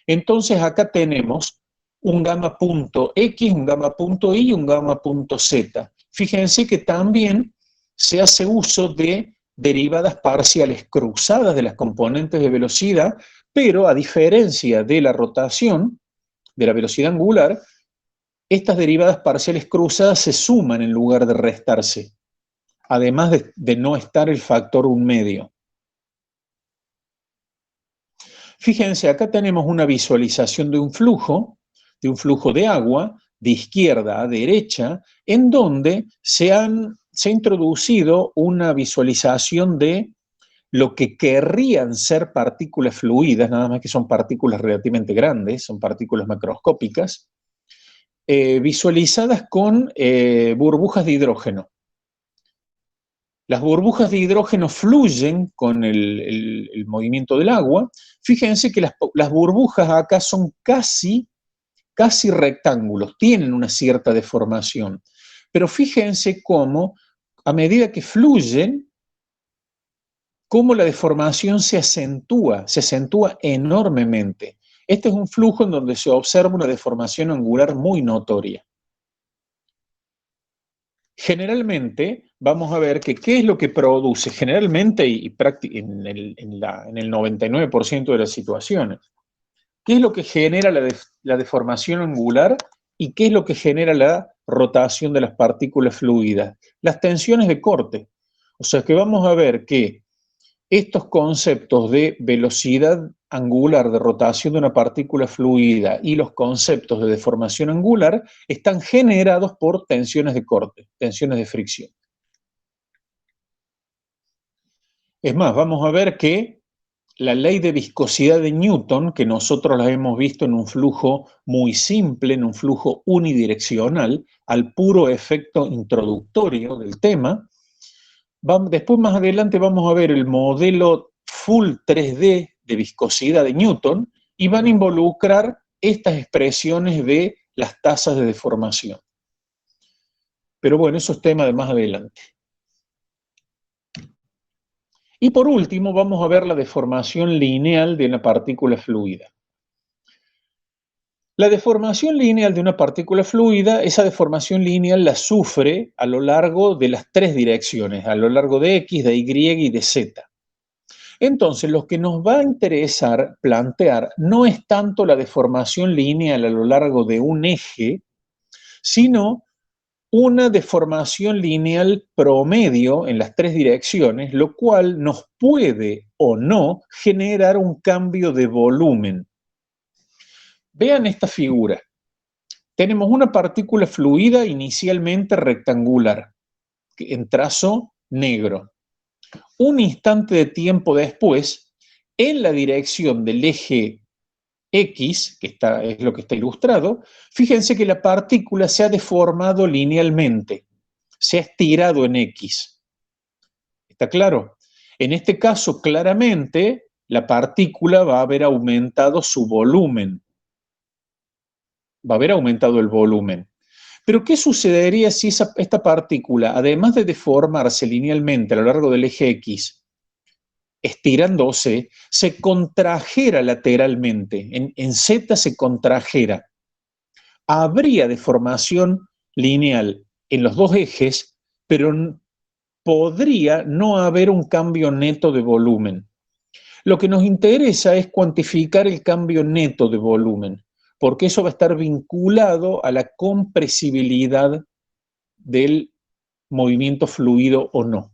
Speaker 1: Entonces acá tenemos un gamma punto X, un gamma punto Y y un gamma punto Z. Fíjense que también se hace uso de derivadas parciales cruzadas de las componentes de velocidad, pero a diferencia de la rotación, de la velocidad angular, estas derivadas parciales cruzadas se suman en lugar de restarse, además de no estar el factor 1/2. Fíjense, acá tenemos una visualización de un flujo de agua, de izquierda a derecha, en donde se ha introducido una visualización de lo que querrían ser partículas fluidas, nada más que son partículas relativamente grandes, son partículas macroscópicas, visualizadas con burbujas de hidrógeno. Las burbujas de hidrógeno fluyen con el movimiento del agua. Fíjense que las burbujas acá son casi rectángulos, tienen una cierta deformación. Pero fíjense cómo, a medida que fluyen, cómo la deformación se acentúa enormemente. Este es un flujo en donde se observa una deformación angular muy notoria. Generalmente, vamos a ver que qué es lo que produce, generalmente y en el 99% de las situaciones, qué es lo que genera la deformación angular y qué es lo que genera la rotación de las partículas fluidas. Las tensiones de corte. O sea que vamos a ver que estos conceptos de velocidad angular, de rotación de una partícula fluida y los conceptos de deformación angular están generados por tensiones de corte, tensiones de fricción. Es más, vamos a ver que la ley de viscosidad de Newton, que nosotros la hemos visto en un flujo muy simple, en un flujo unidireccional, al puro efecto introductorio del tema, después más adelante vamos a ver el modelo full 3D de viscosidad de Newton y van a involucrar estas expresiones de las tasas de deformación. Pero bueno, eso es tema de más adelante. Y por último vamos a ver la deformación lineal de una partícula fluida. La deformación lineal de una partícula fluida, esa deformación lineal la sufre a lo largo de las tres direcciones, a lo largo de X, de Y y de Z. Entonces, lo que nos va a interesar plantear no es tanto la deformación lineal a lo largo de un eje, sino una deformación lineal promedio en las tres direcciones, lo cual nos puede o no generar un cambio de volumen. Vean esta figura. Tenemos una partícula fluida inicialmente rectangular, en trazo negro. Un instante de tiempo después, en la dirección del eje X, que es lo que está ilustrado, fíjense que la partícula se ha deformado linealmente, se ha estirado en X. ¿Está claro? En este caso, claramente, la partícula va a haber aumentado su volumen. Va a haber aumentado el volumen. Pero ¿qué sucedería si esta partícula, además de deformarse linealmente a lo largo del eje X, estirándose, se contrajera lateralmente? En Z se contrajera. Habría deformación lineal en los dos ejes, pero podría no haber un cambio neto de volumen. Lo que nos interesa es cuantificar el cambio neto de volumen, porque eso va a estar vinculado a la compresibilidad del movimiento fluido o no.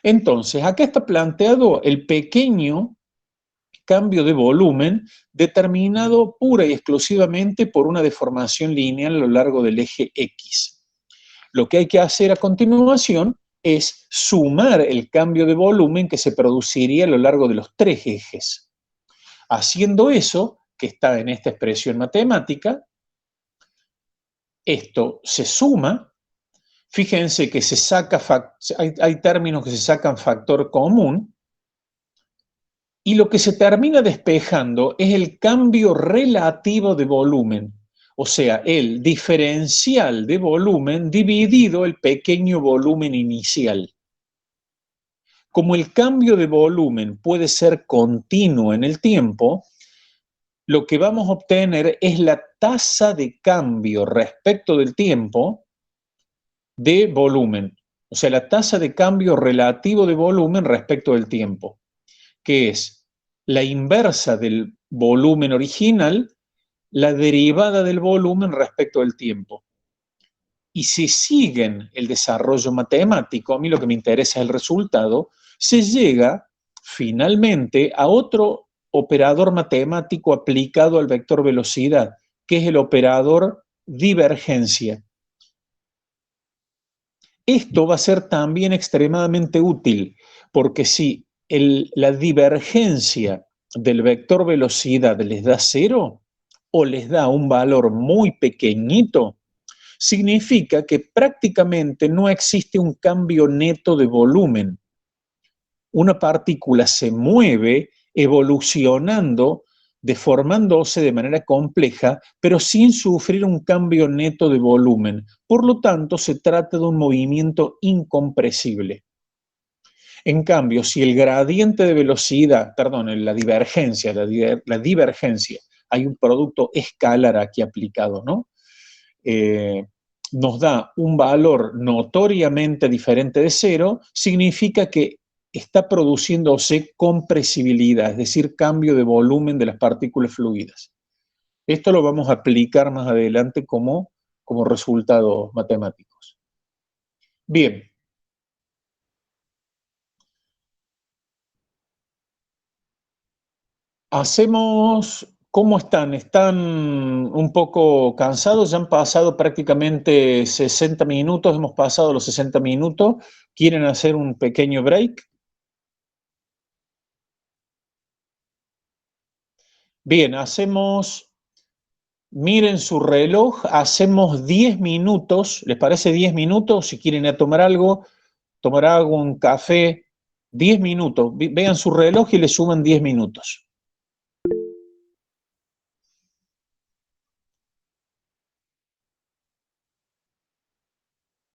Speaker 1: Entonces, acá está planteado el pequeño cambio de volumen determinado pura y exclusivamente por una deformación lineal a lo largo del eje X. Lo que hay que hacer a continuación es sumar el cambio de volumen que se produciría a lo largo de los tres ejes. Haciendo eso, que está en esta expresión matemática, esto se suma. Fíjense que hay términos que se sacan factor común, y lo que se termina despejando es el cambio relativo de volumen, o sea, el diferencial de volumen dividido el pequeño volumen inicial. Como el cambio de volumen puede ser continuo en el tiempo, lo que vamos a obtener es la tasa de cambio respecto del tiempo de volumen. O sea, la tasa de cambio relativo de volumen respecto del tiempo, que es la inversa del volumen original, la derivada del volumen respecto del tiempo. Y si siguen el desarrollo matemático, a mí lo que me interesa es el resultado, se llega finalmente a otro operador matemático aplicado al vector velocidad, que es el operador divergencia. Esto va a ser también extremadamente útil, porque si la divergencia del vector velocidad les da 0 o les da un valor muy pequeñito, significa que prácticamente no existe un cambio neto de volumen. Una partícula se mueve evolucionando, deformándose de manera compleja, pero sin sufrir un cambio neto de volumen. Por lo tanto, se trata de un movimiento incompresible. En cambio, si el gradiente de velocidad, perdón, la divergencia, hay un producto escalar aquí aplicado, ¿no? Nos da un valor notoriamente diferente de 0, significa que está produciéndose compresibilidad, es decir, cambio de volumen de las partículas fluidas. Esto lo vamos a aplicar más adelante como resultados matemáticos. Bien. ¿Cómo están? ¿Están un poco cansados? Ya han pasado prácticamente 60 minutos, hemos pasado los 60 minutos. ¿Quieren hacer un pequeño break? Bien, miren su reloj, hacemos 10 minutos, ¿les parece 10 minutos? Si quieren ir a tomar algo, un café, 10 minutos. Vean su reloj y le suman 10 minutos.